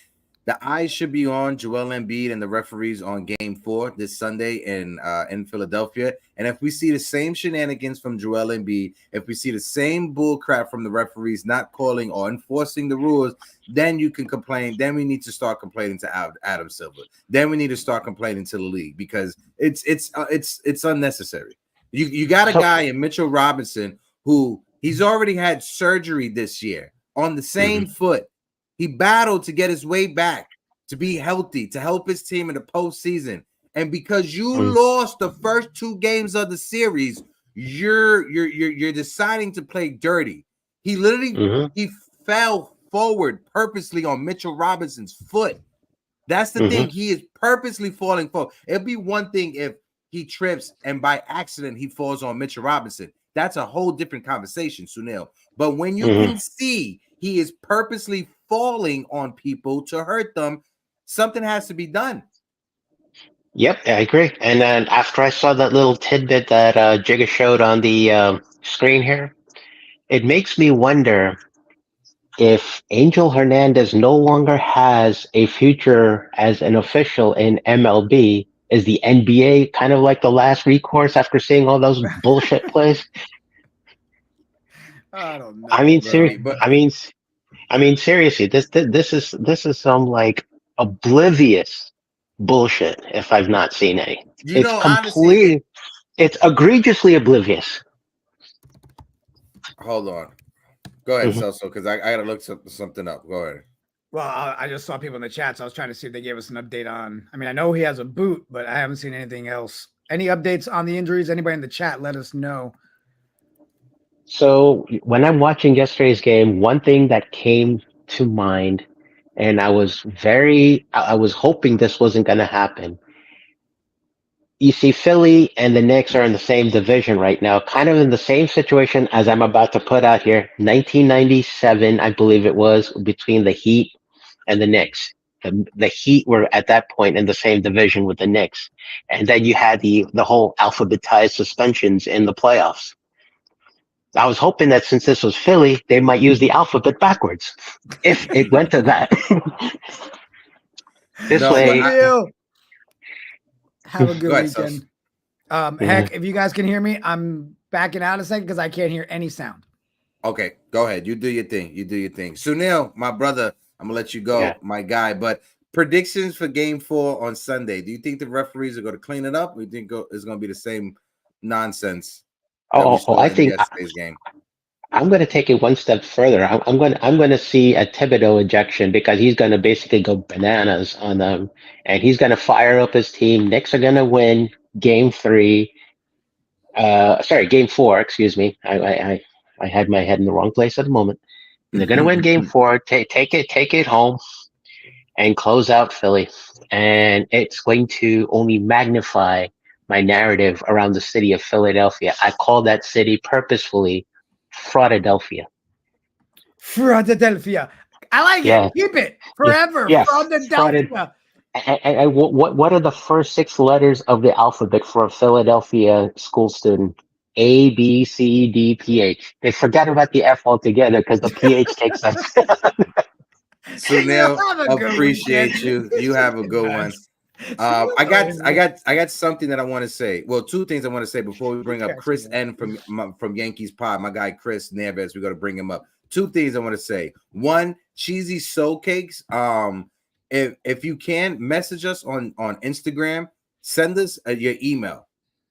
the eyes should be on Joel Embiid and the referees on Game 4 this Sunday in Philadelphia. And if we see the same shenanigans from Joel Embiid, if we see the same bullcrap from the referees not calling or enforcing the rules, then you can complain. Then we need to start complaining to Adam Silver. Then we need to start complaining to the league because it's unnecessary. You got a guy in Mitchell Robinson who he's already had surgery this year on the same foot. He battled to get his way back, to be healthy, to help his team in the postseason. And because you lost the first 2 games of the series, you're deciding to play dirty. He literally he fell forward purposely on Mitchell Robinson's foot. That's the thing. He is purposely falling forward. It'd be one thing if he trips and by accident he falls on Mitchell Robinson. That's a whole different conversation, Sunil. But when you can see he is purposely falling on people to hurt them, something has to be done. Yep, I agree. And then after I saw that little tidbit that Jigga showed on the screen here, it makes me wonder if Angel Hernandez no longer has a future as an official in MLB. Is the NBA kind of like the last recourse after seeing all those bullshit plays? I don't know. I mean, seriously, this is some like oblivious bullshit. If I've not seen any, Honestly, it's egregiously oblivious. Hold on, go ahead, Celso, because I gotta look something up. Go ahead. Well, I just saw people in the chat, so I was trying to see if they gave us an update on. I mean, I know he has a boot, but I haven't seen anything else. Any updates on the injuries? Anybody in the chat? Let us know. So when I'm watching yesterday's game, one thing that came to mind, and I was hoping this wasn't going to happen. You see, Philly and the Knicks are in the same division right now, kind of in the same situation as I'm about to put out here. 1997, I believe it was, between the Heat and the Knicks. The Heat were at that point in the same division with the Knicks. And then you had the whole alphabetized suspensions in the playoffs. I was hoping that since this was Philly, they might use the alphabet backwards. If it went to that. Have a good weekend. Heck, if you guys can hear me, I'm backing out a second because I can't hear any sound. Okay, go ahead. You do your thing. Sunil, my brother, I'm gonna let you go, my guy. But predictions for Game 4 on Sunday. Do you think the referees are going to clean it up? Or do you think it's going to be the same nonsense? I think yesterday's game. I'm going to take it one step further. I'm going to see a Thibodeau ejection because he's going to basically go bananas on them, and he's going to fire up his team. Knicks are going to win Game 4. Excuse me. I had my head in the wrong place at the moment. They're going to win Game 4. Take it home, and close out Philly, and it's going to only magnify my narrative around the city of Philadelphia. I call that city purposefully Fraudadelphia. Fraudadelphia. I like it. Keep it forever. Yeah. Fraudadelphia. And what are the first 6 letters of the alphabet for a Philadelphia school student? A, B, C, D, P, H. They forget about the F altogether because the PH takes them. Sunil, appreciate you. You have a good one. I got something that I want to say. Well, 2 things I want to say before we bring up Chris N from Yankees Pod. My guy Chris Neves, we got to bring him up. 2 things I want to say. 1, cheesy soul cakes. If you can message us on Instagram, send us your email.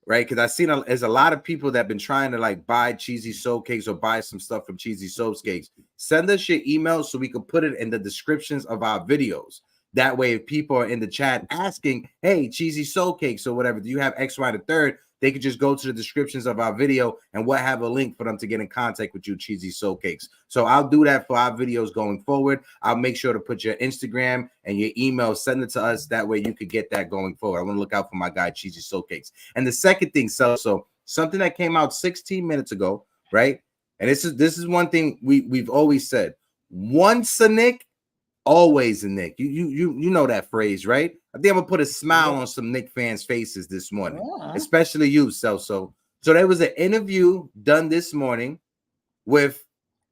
right? Because I've seen there's a lot of people that have been trying to like buy Cheesy Soul Cakes or buy some stuff from Cheesy Soul Cakes. Send us your email so we can put it in the descriptions of our videos. That way, if people are in the chat asking, hey, Cheesy Soul Cakes or whatever, do you have X, Y, the third? They could just go to the descriptions of our video and we'll have a link for them to get in contact with you, Cheesy Soul Cakes. So I'll do that for our videos going forward. I'll make sure to put your Instagram and your email, send it to us. That way you could get that going forward. I want to look out for my guy, Cheesy Soul Cakes. And the second thing, so something that came out 16 minutes ago, right? And this is one thing we've always said. Once a Knick, always a Knick. You know that phrase, right? I think I'm gonna put a smile on some Knick fans' faces this morning, especially you, Celso. So there was an interview done this morning with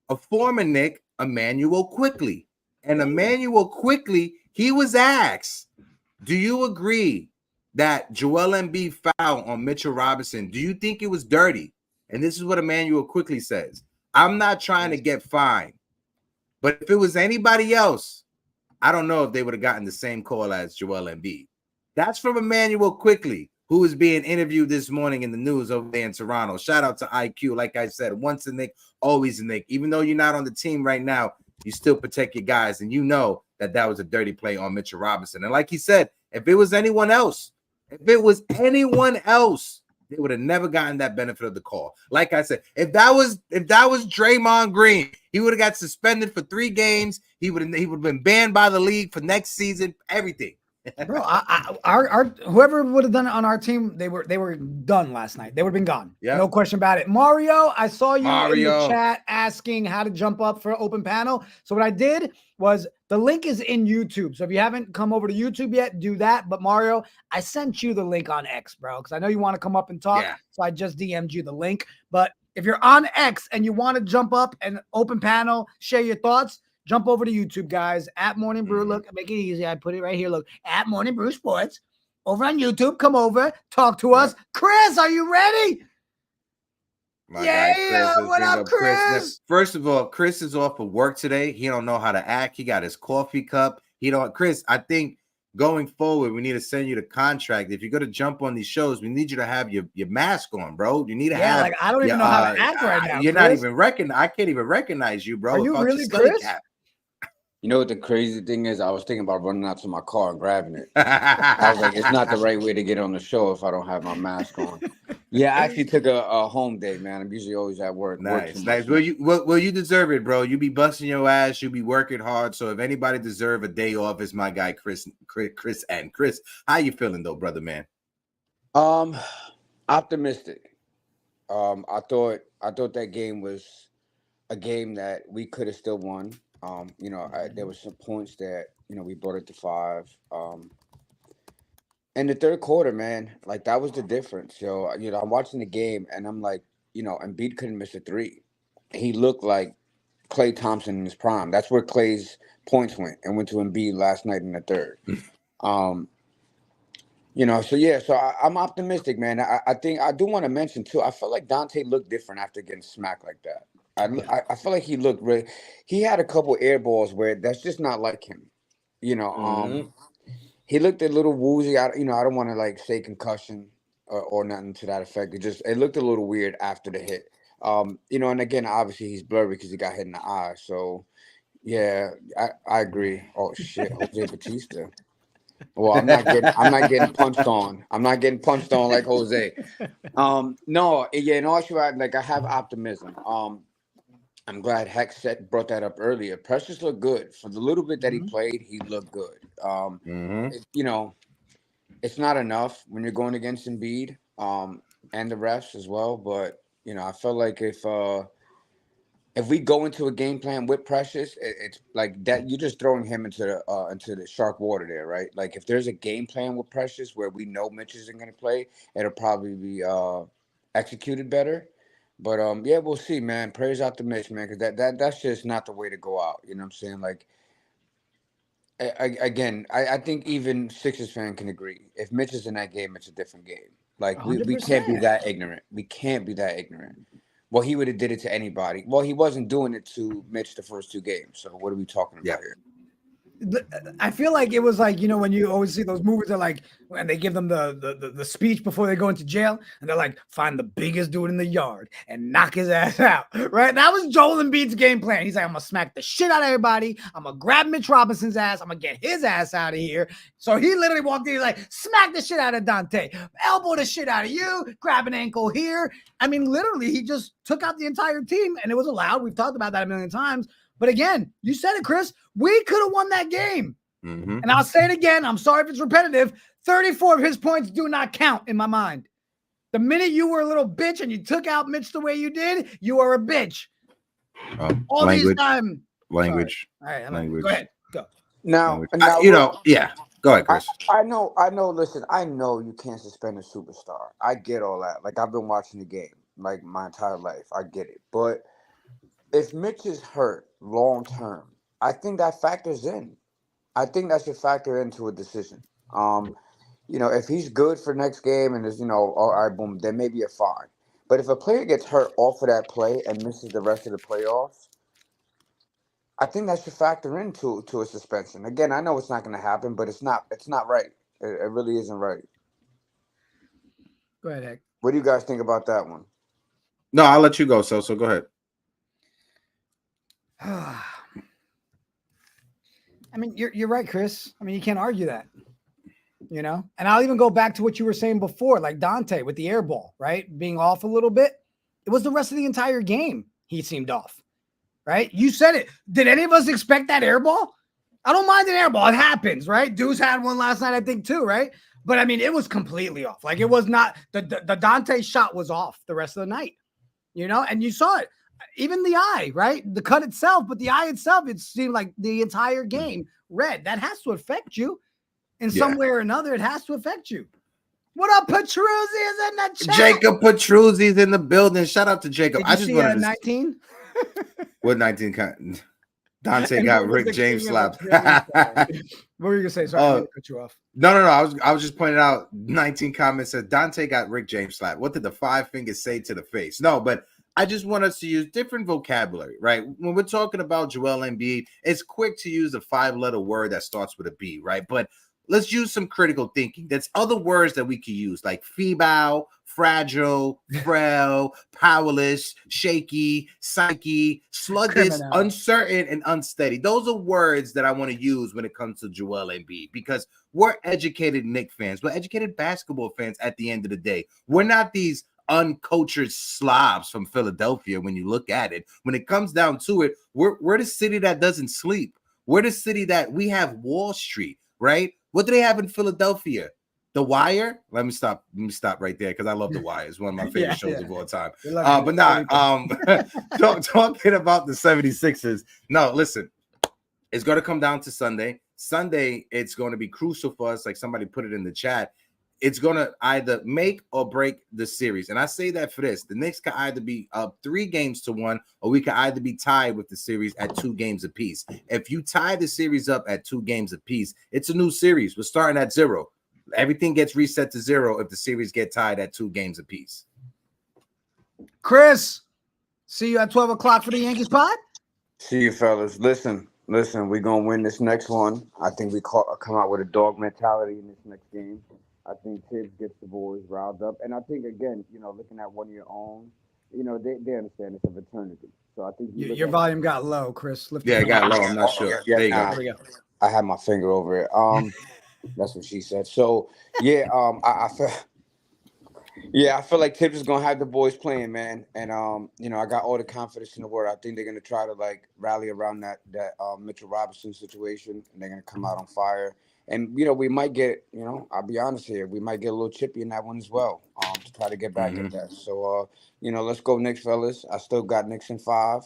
a former Knick, Emmanuel Quickly. And Emmanuel Quickly, he was asked, do you agree that Joel Embiid foul on Mitchell Robinson? Do you think it was dirty? And this is what Emmanuel Quickly says. I'm not trying to get fined, but if it was anybody else, I don't know if they would have gotten the same call as Joel Embiid. That's from Emmanuel Quickly, who is being interviewed this morning in the news over there in Toronto. Shout out to IQ. Like I said, once a Knick, always a Knick. Even though you're not on the team right now, you still protect your guys, and you know that that was a dirty play on Mitchell Robinson. And like he said, if it was anyone else, they would have never gotten that benefit of the call. Like I said, if that was Draymond Green, he would have got suspended for 3 games. He would have been banned by the league for next season. Everything. Bro, our whoever would have done it on our team, they were done last night. They would have been gone. Yeah, no question about it. Mario, I saw you in the chat asking how to jump up for open panel. So what I did was the link is in YouTube. So if you haven't come over to YouTube yet, do that. But Mario, I sent you the link on X, bro, because I know you want to come up and talk. Yeah. So I just DM'd you the link. But if you're on X and you want to jump up and open panel, share your thoughts, jump over to YouTube, guys, at Morning Brew. Look, make it easy. I put it right here. Look, at Morning Brew Sports over on YouTube. Come over, talk to us. Chris, are you ready? My guy, Chris. What up, Chris? First of all, Chris is off of work today. He don't know how to act. He got his coffee cup. Chris, I think going forward, we need to send you the contract. If you're going to jump on these shows, we need you to have your mask on, bro. You need to have. Like, I don't even know how to act right now. You're Chris. Not even I can't even recognize you, bro. Are you really, Chris? Cap. You know what the crazy thing is? I was thinking about running out to my car and grabbing it. I was like, it's not the right way to get on the show if I don't have my mask on. Yeah, I actually took a home day, man. I'm usually always at work. Nice. Well, you deserve it, bro. You be busting your ass. You be working hard. So if anybody deserve a day off, it's my guy, Chris. Chris, how you feeling though, brother, man? Optimistic. I thought that game was a game that we could have still won. There were some points that, we brought it to 5. In the third quarter, man, like that was the difference. So, I'm watching the game and I'm like, Embiid couldn't miss a 3. He looked like Klay Thompson in his prime. That's where Klay's points went to Embiid last night in the third. So I'm optimistic, man. I think I do want to mention too, I felt like Dante looked different after getting smacked like that. I feel like he looked really. He had a couple air balls where that's just not like him, He looked a little woozy. I don't want to like say concussion or nothing to that effect. It looked a little weird after the hit. And again, obviously he's blurry because he got hit in the eye. So yeah, I agree. Oh shit, Jose Batista. Well, I'm not getting punched on. I'm not getting punched on like Jose. No, yeah, in all actuality, like I have optimism. I'm glad Hector brought that up earlier. Precious looked good. For the little bit that he played, he looked good. It's not enough when you're going against Embiid and the refs as well. But, I feel like if we go into a game plan with Precious, it's like that. You're just throwing him into the shark water there, right? Like if there's a game plan with Precious where we know Mitch isn't going to play, it'll probably be executed better. But yeah, we'll see, man. Prayers out to Mitch, man, because that's just not the way to go out. You know what I'm saying? Like, I think even Sixers fan can agree. If Mitch is in that game, it's a different game. Like we can't be that ignorant. We can't be that ignorant. Well, he would have did it to anybody. Well, he wasn't doing it to Mitch the first 2 games. So what are we talking about here? I feel like it was like, when you always see those movies that like when they give them the speech before they go into jail and they're like, find the biggest dude in the yard and knock his ass out, right? That was Joel Embiid's game plan. He's like, I'm gonna smack the shit out of everybody. I'm gonna grab Mitch Robinson's ass. I'm gonna get his ass out of here. So he literally walked in, he's like, smack the shit out of Dante, elbow the shit out of you, grab an ankle here. I mean, literally, he just took out the entire team, and it was allowed. We've talked about that a million times. But again, you said it, Chris. We could have won that game. Mm-hmm. And I'll say it again. I'm sorry if it's repetitive. 34 of his points do not count in my mind. The minute you were a little bitch and you took out Mitch the way you did, you are a bitch. All Language. these time. Language. All right, language. Go ahead. Go. Now, yeah. Go ahead, Chris. I know. Listen, I know you can't suspend a superstar. I get all that. Like, I've been watching the game like my entire life. I get it. But if Mitch is hurt long term, I think that factors in. I think that should factor into a decision. If he's good for next game and is, all right, boom, then maybe a fine. But if a player gets hurt off of that play and misses the rest of the playoffs, I think that should factor into a suspension. Again, I know it's not going to happen, but it's not right. It really isn't right. Go ahead, Hank. What do you guys think about that one? No, I'll let you go. So go ahead. I mean, you're right, Chris. I mean, you can't argue that, And I'll even go back to what you were saying before, like Dante with the air ball, right? Being off a little bit. It was the rest of the entire game he seemed off, right? You said it. Did any of us expect that air ball? I don't mind an air ball. It happens, right? Deuce had one last night, I think, too, right? But, I mean, it was completely off. Like, it was not – the Dante shot was off the rest of the night, And you saw it. Even the eye, right? The cut itself, but the eye itself, it seemed like the entire game red. That has to affect you in some way or another. It has to affect you. What up, Petruzzi is in the chat. Jacob Petruzzi's in the building. Shout out to Jacob. Did you see 19? What 19? Dante got Rick James slapped. What were you gonna say? Sorry, to cut you off. No. I was just pointing out 19 comments said Dante got Rick James slapped. What did the 5 fingers say to the face? No, but I just want us to use different vocabulary, right? When we're talking about Joel Embiid, it's quick to use a 5-letter word that starts with a B, right? But let's use some critical thinking. There's other words that we could use, like feeble, fragile, frail, powerless, shaky, psyche, sluggish, uncertain, and unsteady. Those are words that I want to use when it comes to Joel Embiid, because we're educated Knicks fans. We're educated basketball fans at the end of the day. We're not these uncultured slobs from Philadelphia. When you look at it, when it comes down to it, we're the city that doesn't sleep. We're the city that we have Wall Street, right? What do they have in Philadelphia? The Wire. Let me stop right there, because I love The Wire. It's one of my favorite shows of all time. But not talking about the 76ers. No, listen, it's going to come down to Sunday. Sunday, it's going to be crucial for us. Like somebody put it in the chat. It's going to either make or break the series. And I say that for this. The Knicks could either be up 3-1, or we could either be tied with the series at 2 games apiece. If you tie the series up at 2 games apiece, it's a new series. We're starting at 0. Everything gets reset to 0 if the series get tied at 2 games apiece. Chris, see you at 12 o'clock for the Yankees pod? See you, fellas. Listen, we're going to win this next one. I think we come out with a dog mentality in this next game. I think Tibbs gets the boys riled up. And I think, again, looking at one of your own, they understand it's a fraternity. So I think your volume got low, Chris. It got low. I'm not sure. Yeah, there you go. There we go. I had my finger over it. That's what she said. So, yeah, I feel like Tibbs is going to have the boys playing, man. And, I got all the confidence in the world. I think they're going to try to, rally around that Mitchell Robinson situation, and they're going to come out on fire. And, we might get, I'll be honest here, we might get a little chippy in that one as well to try to get back at that. So, let's go Knicks, fellas. I still got Knicks in 5.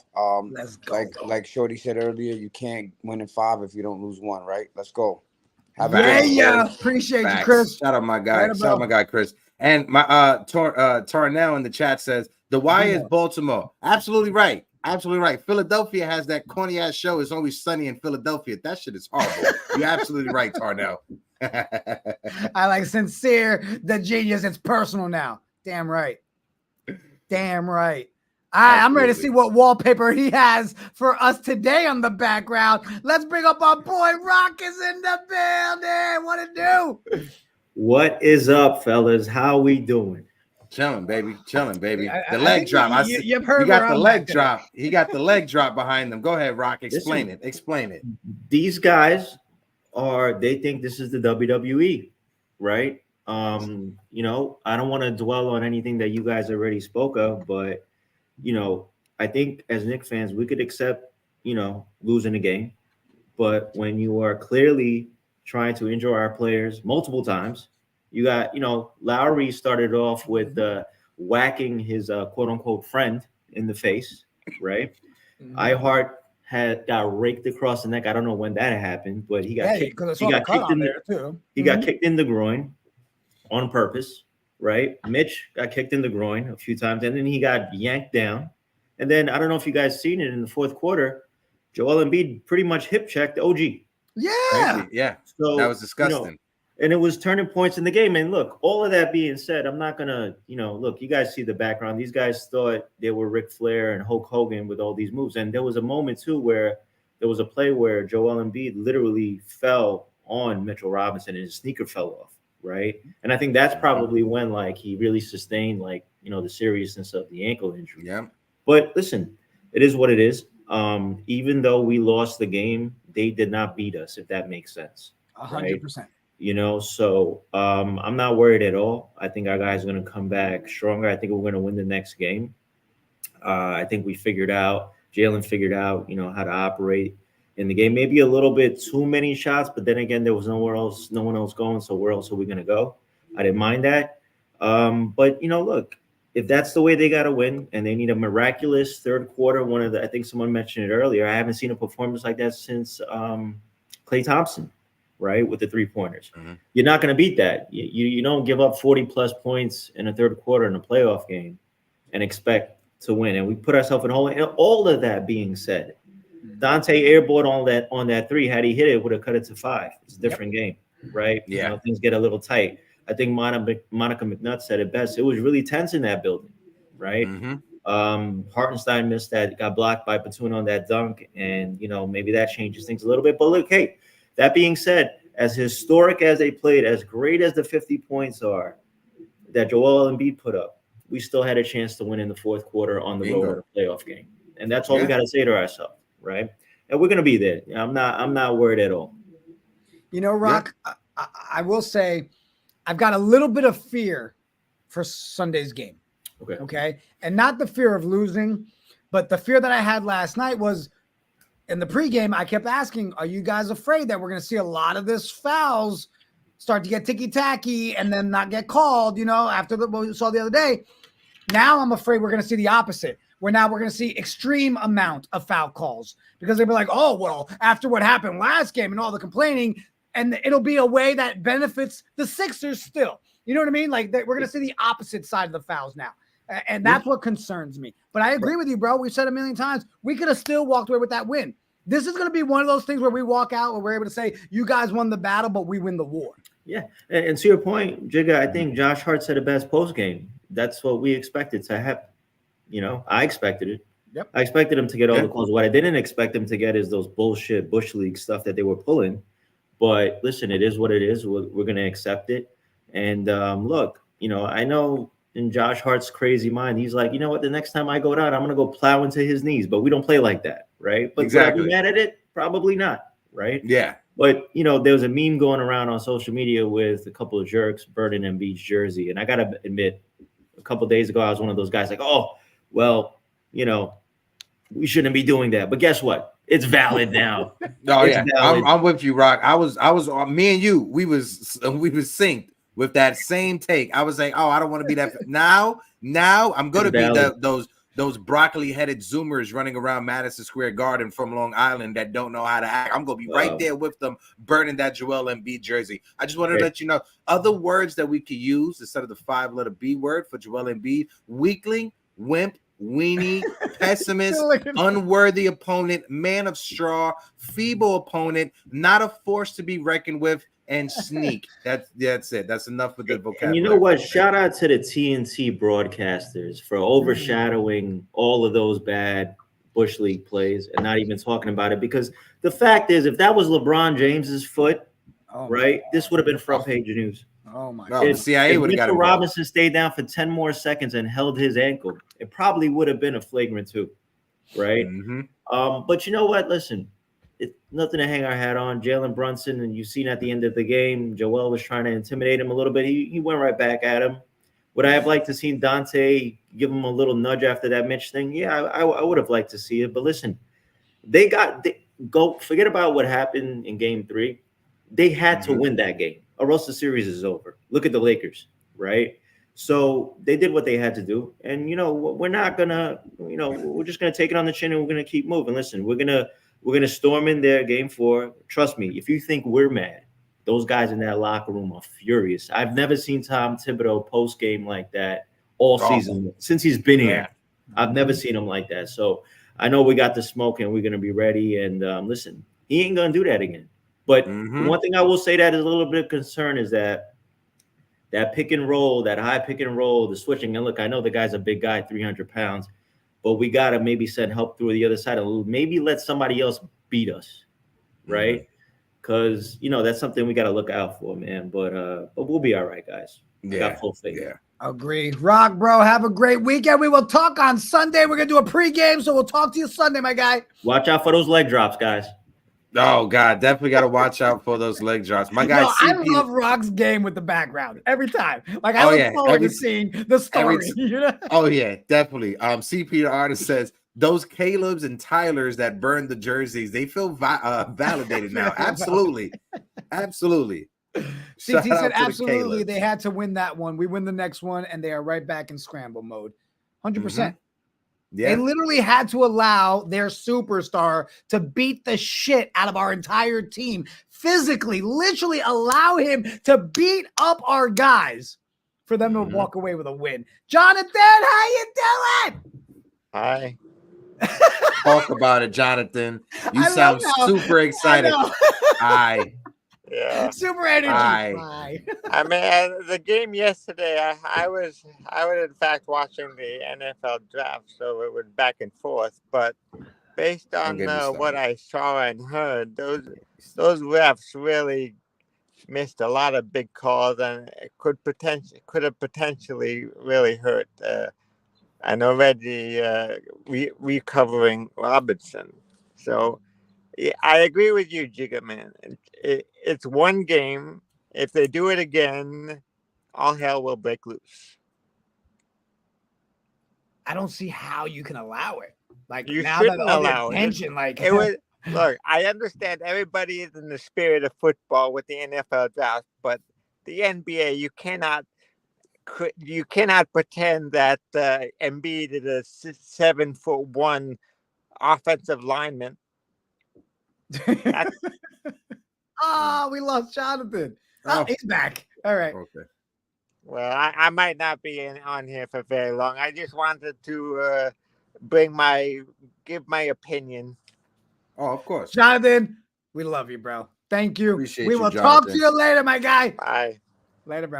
Let's go. Like Shorty said earlier, you can't win in 5 if you don't lose 1, right? Let's go. Appreciate you, Chris. Shout out my guy. Shout out my guy, Chris. And my Tarnell in the chat says, The Wire is Baltimore. Absolutely right. Absolutely right. Philadelphia has that corny ass show. It's Always Sunny in Philadelphia. That shit is horrible. You're absolutely right, Tarnell. I like sincere, the genius. It's personal now. Damn right. I'm ready to see what wallpaper he has for us today on the background. Let's bring up our boy Rock is in the building. What it do? What is up, fellas? How we doing? Chilling, baby. Chilling, baby. The I leg drop. You've heard you got the I'm leg drop. He got the leg drop behind them. Go ahead, Rock. Explain it. Explain it. These guys they think this is the WWE, right? You know, I don't want to dwell on anything that you guys already spoke of, but you know, I think as Knicks fans, we could accept, you know, losing a game. But when you are clearly trying to injure our players multiple times, you got, you know, Lowry started off with whacking his quote unquote friend in the face, right? Iheart got raked across the neck. I don't know when that happened, but he got kicked. He got kicked in got kicked in the groin on purpose, right? Mitch got kicked in the groin a few times, and then he got yanked down. And then I don't know if you guys seen it in the fourth quarter. Joel Embiid pretty much hip checked OG. Yeah. Yeah. So that was disgusting. You know, and it was turning points in the game. And look, all of that being said, I'm not gonna, you know, look, you guys see the background. These guys thought they were Ric Flair and Hulk Hogan with all these moves. And there was a moment too where there was a play where Joel Embiid literally fell on Mitchell Robinson and his sneaker fell off, right? And I think that's probably when like he really sustained like, you know, the seriousness of the ankle injury. Yeah. But listen, it is what it is. Even though we lost the game, they did not beat us, if that makes sense. 100%. You know, so I'm not worried at all. I think our guys are going to come back stronger. I think we're going to win the next game. I think Jalen figured out, you know, how to operate in the game. Maybe a little bit too many shots, but then again, there was no one else going. So where else are we going to go? I didn't mind that. But, you know, look, if that's the way they got to win and they need a miraculous third quarter, I think someone mentioned it earlier. I haven't seen a performance like that since Klay Thompson. Right, with the 3-pointers. You're not going to beat that. You don't give up 40 plus points in a third quarter in a playoff game and expect to win. And we put ourselves in a hole. And all of that being said, Dante airballed on that 3. Had he hit it, would have cut it to 5. It's a different game, right? Yeah, you know, things get a little tight. I think Monica McNutt said it best. It was really tense in that building, right? Hartenstein missed that, got blocked by Batum on that dunk, and you know maybe that changes things a little bit. But look, hey. That being said, as historic as they played, as great as the 50 points are that Joel Embiid put up, we still had a chance to win in the fourth quarter on the road in a playoff game. And that's all we got to say to ourselves, right? And we're going to be there. I'm not worried at all. You know, Rock, I will say I've got a little bit of fear for Sunday's game. Okay. And not the fear of losing, but the fear that I had last night was, in the pregame, I kept asking, are you guys afraid that we're going to see a lot of this fouls start to get ticky-tacky and then not get called, you know, after what we saw the other day? Now I'm afraid we're going to see the opposite, where now we're going to see extreme amount of foul calls because they'll be like, oh, well, after what happened last game and all the complaining, and it'll be a way that benefits the Sixers still. You know what I mean? Like we're going to see the opposite side of the fouls now. And that's what concerns me. But I agree with you, bro. We've said a million times, we could have still walked away with that win. This is going to be one of those things where we walk out where we're able to say, you guys won the battle, but we win the war. Yeah. And to your point, Jigga, I think Josh Hart said it best post game. That's what we expected to happen. You know, I expected it. Yep. I expected him to get all the calls. What I didn't expect him to get is those bullshit Bush League stuff that they were pulling. But listen, it is what it is. We're going to accept it. And look, you know, I know in Josh Hart's crazy mind, he's like, you know what, the next time I go down, I'm going to go plow into his knees. But we don't play like that, right? But would I be mad at it? Probably not, right? Yeah. But, you know, there was a meme going around on social media with a couple of jerks burning Embiid's jersey. And I got to admit, a couple of days ago, I was one of those guys like, oh, well, you know, we shouldn't be doing that. But guess what? It's valid now. I'm with you, Rock. I was me and you, we was synced with that same take. I was like, oh, I don't want to be that. Now I'm going to be those broccoli-headed Zoomers running around Madison Square Garden from Long Island that don't know how to act. I'm going to be right there with them burning that Joel Embiid jersey. I just wanted to let you know other words that we could use instead of the 5-letter B word for Joel Embiid: weakling, wimp, weenie, pessimist, unworthy opponent, man of straw, feeble opponent, not a force to be reckoned with, and sneak. That's it. That's enough with the vocabulary. And you know what? Shout out to the TNT broadcasters for overshadowing all of those bad Bush League plays and not even talking about it. Because the fact is, if that was LeBron James's foot, right, this would have been front page news. Oh my God! The CIA would have got Mitchell involved. Robinson stayed down for 10 more seconds and held his ankle, it probably would have been a flagrant 2, right? But you know what? Listen, it's nothing to hang our hat on. Jalen Brunson, and you've seen at the end of the game, Joel was trying to intimidate him a little bit. He went right back at him. Would I have liked to see Dante give him a little nudge after that Mitch thing? Yeah, I would have liked to see it. But listen, forget about what happened in game 3. They had to win that game, or else the series is over. Look at the Lakers, right? So they did what they had to do. And, we're not going to, we're just going to take it on the chin and we're going to keep moving. Listen, we're going to storm in there game 4. Trust me, if you think we're mad, those guys in that locker room are furious. I've never seen Tom Thibodeau post game like that all season since he's been here. I've never seen him like that. So I know we got the smoke and we're going to be ready. And listen, he ain't going to do that again. But one thing I will say that is a little bit of concern is that pick and roll, that high pick and roll, the switching. And look, I know the guy's a big guy, 300 pounds, but we got to maybe send help through the other side. Maybe let somebody else beat us, right? Because, that's something we got to look out for, man. But we'll be all right, guys. I got full faith. Yeah. Agree. Rock, bro, have a great weekend. We will talk on Sunday. We're going to do a pregame, so we'll talk to you Sunday, my guy. Watch out for those leg drops, guys. Oh God, definitely got to watch out for those leg drops. My guy, I love Rock's game with the background every time. Like I look forward to seeing the story. Oh yeah, definitely. CP artist says those Caleb's and Tylers that burned the jerseys, they feel validated now. Absolutely, absolutely. CT said absolutely. They had to win that one. We win the next one, and they are right back in scramble mode. 100%. Yeah. They literally had to allow their superstar to beat the shit out of our entire team physically, literally allow him to beat up our guys for them to walk away with a win. Jonathan, how you doing? Hi. Talk about it, Jonathan. You sound super excited. Yeah. Super energy. I mean, the game yesterday, I was in fact watching the NFL draft, so it was back and forth. But based on what I saw and heard, those refs really missed a lot of big calls, and it could have potentially really hurt. And already recovering Robinson. So. Yeah, I agree with you, Jiggaman. It's one game. If they do it again, all hell will break loose. I don't see how you can allow it. Like you now shouldn't that all allow the attention, like it was. Look, I understand everybody is in the spirit of football with the NFL draft, but the NBA, you cannot pretend that Embiid is a 7'1" offensive lineman. We lost Jonathan. He's back. All right. Okay. Well, I might not be on here for very long. I just wanted to give my opinion. Oh, of course. Jonathan, we love you, bro. Thank you. Appreciate we you, will Jonathan. Talk to you later, my guy. Bye. Later, bro.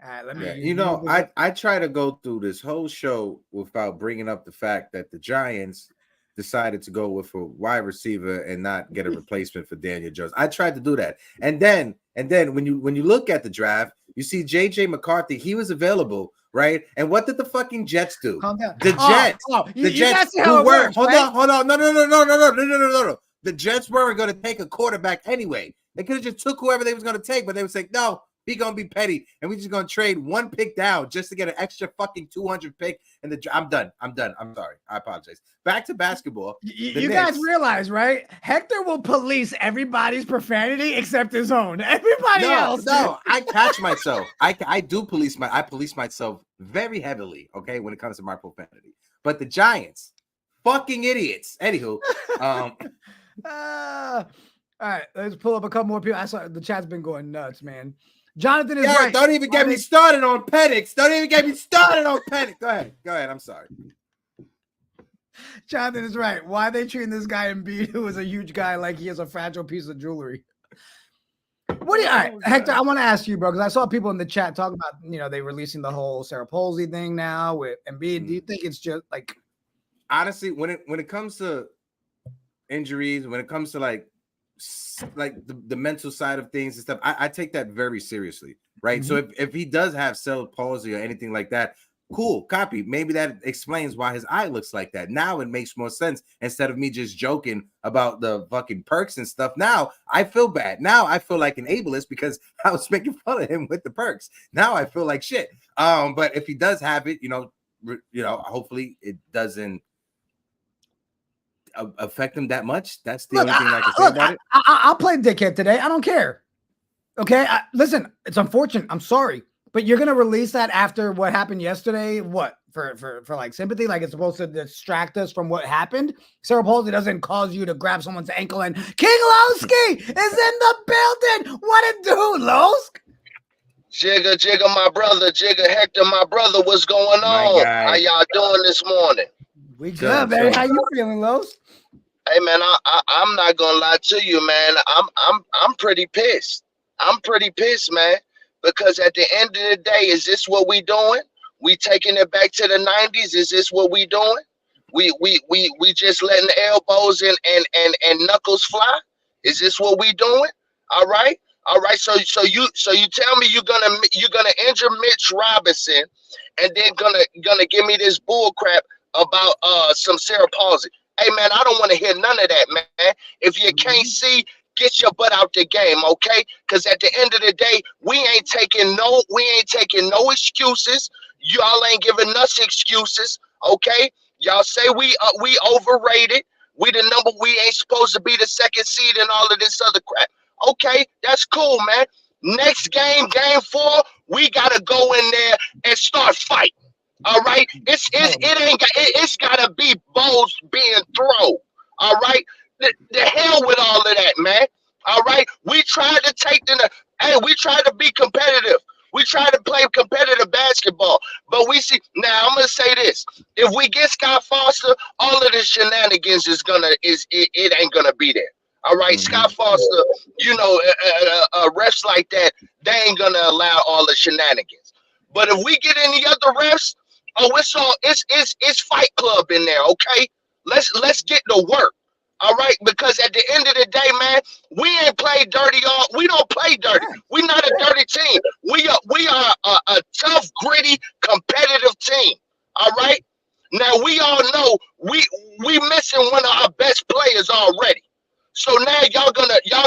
All right, let me. Yeah. I try to go through this whole show without bringing up the fact that the Giants decided to go with a wide receiver and not get a replacement for Daniel Jones. I tried to do that. And then when you look at the draft, you see JJ McCarthy, he was available, right? And what did the fucking Jets do? Calm down. The Jets. The Jets who were hold on. No. The Jets weren't going to take a quarterback anyway. They could have just took whoever they was going to take, but they would say, no, we going to be petty, and we just going to trade one pick down just to get an extra fucking 200 pick. And I'm done. I'm sorry. I apologize. Back to basketball. You guys realize, right? Hector will police everybody's profanity except his own. Everybody else. No, I catch myself. I police myself very heavily, okay, when it comes to my profanity. But the Giants, fucking idiots. Anywho, all right, let's pull up a couple more people. I saw the chat's been going nuts, man. Jonathan is right. Don't even get me started on Penix. Go ahead. I'm sorry. Jonathan is right. Why are they treating this guy Embiid, who is a huge guy, like he is a fragile piece of jewelry? What do you, all right, Hector, I want to ask you, bro, because I saw people in the chat talking about, they releasing the whole Sarah Palsy thing now with Embiid. Do you think it's just like, honestly, when it comes to injuries, when it comes to like the mental side of things and stuff, I take that very seriously, right? So if he does have cerebral palsy or anything like that, cool, copy. Maybe that explains why his eye looks like that. Now it makes more sense instead of me just joking about the fucking perks and stuff. Now I feel bad. Now I feel like an ableist because I was making fun of him with the perks. Now I feel like shit. But if he does have it, hopefully it doesn't affect him that much. That's the only thing I can say about it. I'll play dickhead today. I don't care. Okay, listen, it's unfortunate. I'm sorry. But you're gonna release that after what happened yesterday? What for like sympathy? Like it's supposed to distract us from what happened? Sarah Palsy doesn't cause you to grab someone's ankle and King Lowski is in the building. What it do, Losk? Jigga, my brother. Jigga, Hector, my brother. What's going on? How y'all doing this morning? We good, man. How you feeling, Los? Hey, man, I'm not gonna lie to you, man. I'm pretty pissed. I'm pretty pissed, man. Because at the end of the day, is this what we doing? We taking it back to the 90s? Is this what we doing? We just letting elbows and knuckles fly? Is this what we doing? All right. So you tell me you're gonna injure Mitch Robinson, and then gonna give me this bull crap about some Sarah Palsy. Hey man, I don't want to hear none of that, man. If you can't see, get your butt out the game, okay? Because at the end of the day, we ain't taking no excuses. Y'all ain't giving us excuses, okay? Y'all say we overrated. We ain't supposed to be the second seed and all of this other crap. Okay, that's cool, man. Next game 4, we gotta go in there and start fighting. All right, it's gotta be balls being thrown. All right, the hell with all of that, man. All right, we tried to we tried to be competitive. We tried to play competitive basketball, but we see now. I'm gonna say this: if we get Scott Foster, all of the shenanigans it ain't gonna be there. All right, Scott Foster, refs like that, they ain't gonna allow all the shenanigans. But if we get any other refs, it's Fight Club in there, okay? Let's get to work. All right, because at the end of the day, man, we ain't played dirty. We don't play dirty. We're not a dirty team. We are a tough, gritty, competitive team. All right. Now we all know we missing one of our best players already. So now y'all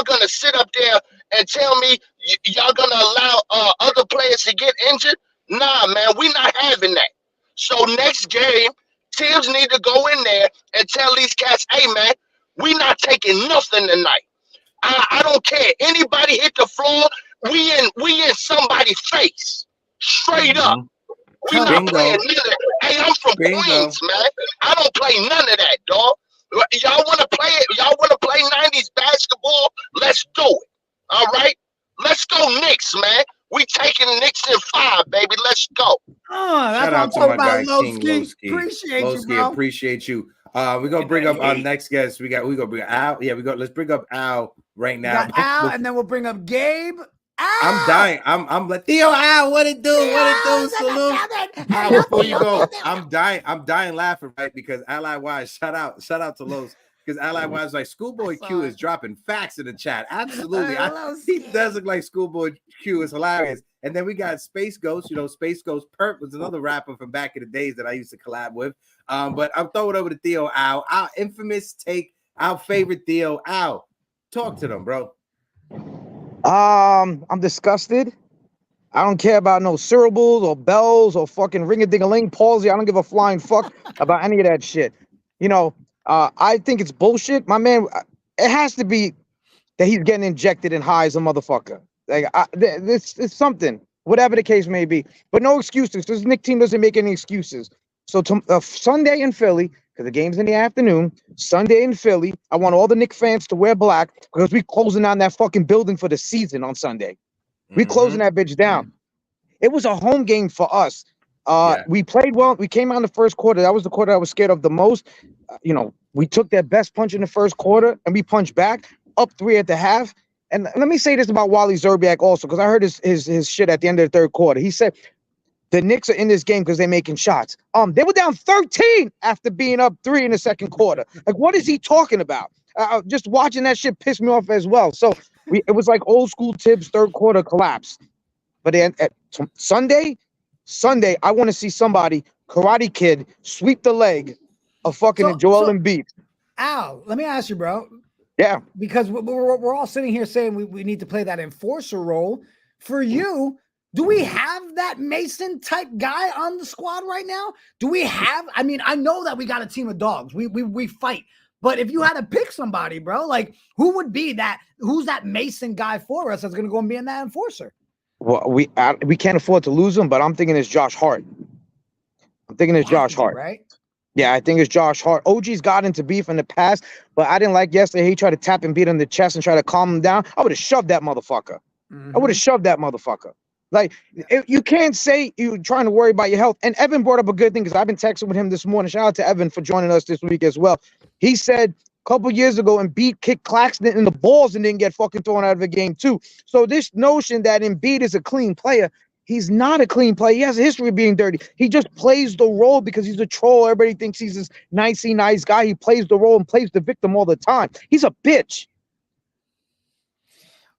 gonna sit up there and tell me y'all gonna allow other players to get injured? Nah, man, we not having that. So next game, teams need to go in there and tell these cats, hey man, we not taking nothing tonight. I don't care. Anybody hit the floor, we in somebody's face. Straight up. We not playing none of that. Hey, I'm from Queens, man. I don't play none of that, dog. Y'all wanna play it? Y'all wanna play 90s basketball? Let's do it. All right? Let's go Knicks, man. We taking the Knicks in 5, baby. Let's go. Shout out to my guy King Lowski. Appreciate you, bro. Appreciate you. We're gonna bring up our next guest. We gonna bring Al. Yeah, let's bring up Al right now. Al, and then we'll bring up Gabe. Al. I'm dying. I'm like Theo Al. What it do? Salute. Al, before you go, I'm dying laughing, right? Because Ally Wise, shout out to Los. Because Ally Wise like Schoolboy Q is dropping facts in the chat. Absolutely. He does look like Schoolboy Q. Is hilarious. And then we got Space Ghost. Space Ghost Perk was another rapper from back in the days that I used to collab with. But I'm throwing it over to Theo Al. Our infamous take, our favorite Theo Al. Talk to them, bro. I'm disgusted. I don't care about no syllables or bells or fucking ring-a-ding-a-ling palsy. I don't give a flying fuck about any of that shit. I think it's bullshit. My man, it has to be that he's getting injected and high as a motherfucker. Like, this is something, whatever the case may be. But no excuses. This Knicks team doesn't make any excuses. So Sunday in Philly, because the game's in the afternoon, Sunday in Philly, I want all the Knicks fans to wear black because we closing down that fucking building for the season on Sunday. We closing that bitch down. It was a home game for us. We played well. We came out in the first quarter. That was the quarter I was scared of the most. We took their best punch in the first quarter and we punched back up 3 at the half. And let me say this about Wally Zerbiak also, because I heard his shit at the end of the third quarter. He said the Knicks are in this game because they're making shots. They were down 13 after being up 3 in the second quarter. Like, what is he talking about? Just watching that shit pissed me off as well. So it was like old school Tibbs third quarter collapse. But then at Sunday, I want to see somebody, Karate Kid, sweep the leg of fucking Joel Embiid. Al, let me ask you, bro. Yeah. Because we're all sitting here saying we need to play that enforcer role. For you, do we have that Mason type guy on the squad right now? Do we have? I mean, I know that we got a team of dogs. We fight. But if you had to pick somebody, bro, like who would be that? Who's that Mason guy for us that's going to go and be in that enforcer? Well, we can't afford to lose him, but I'm thinking it's Josh Hart. Right? Yeah, I think it's Josh Hart. OG's got into beef in the past, but I didn't like yesterday. He tried to tap Embiid on the chest and try to calm him down. I would have shoved that motherfucker. Like, you can't say you're trying to worry about your health. And Evan brought up a good thing because I've been texting with him this morning. Shout out to Evan for joining us this week as well. He said a couple years ago, Embiid kicked Claxton in the balls and didn't get fucking thrown out of the game too. So this notion that Embiid is a clean player, he's not a clean player. He has a history of being dirty. He just plays the role because he's a troll. Everybody thinks he's this nicey nice guy. He plays the role and plays the victim all the time. He's a bitch.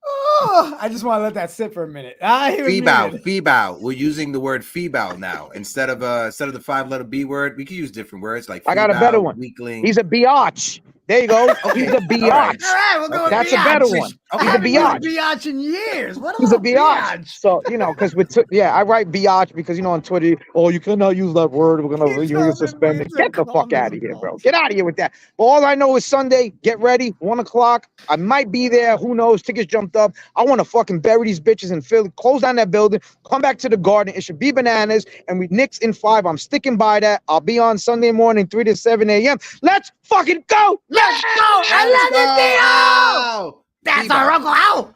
Oh, I just want to let that sit for a minute. Feebow. We're using the word feebow now instead of the 5-letter B word. We can use different words like. I got a better one. Weakling. He's a biatch. There you go. Okay. He's a biatch. All right, we'll go with That's biatch. a better one. Okay. He's a biatch. Biatch in years. What He's a biatch? biatch. So because I write biatch because on Twitter, you cannot use that word. We're gonna suspend it. Get the fuck out of here, bro. Get out of here with that. But all I know is Sunday. Get ready. 1:00. I might be there. Who knows? Tickets jumped up. I want to fucking bury these bitches in Philly. Close down that building. Come back to the Garden. It should be bananas. And we Knicks in 5. I'm sticking by that. I'll be on Sunday morning 3 to 7 a.m. Let's fucking go. Let's go. I love it, Theo. That's our Uncle Al.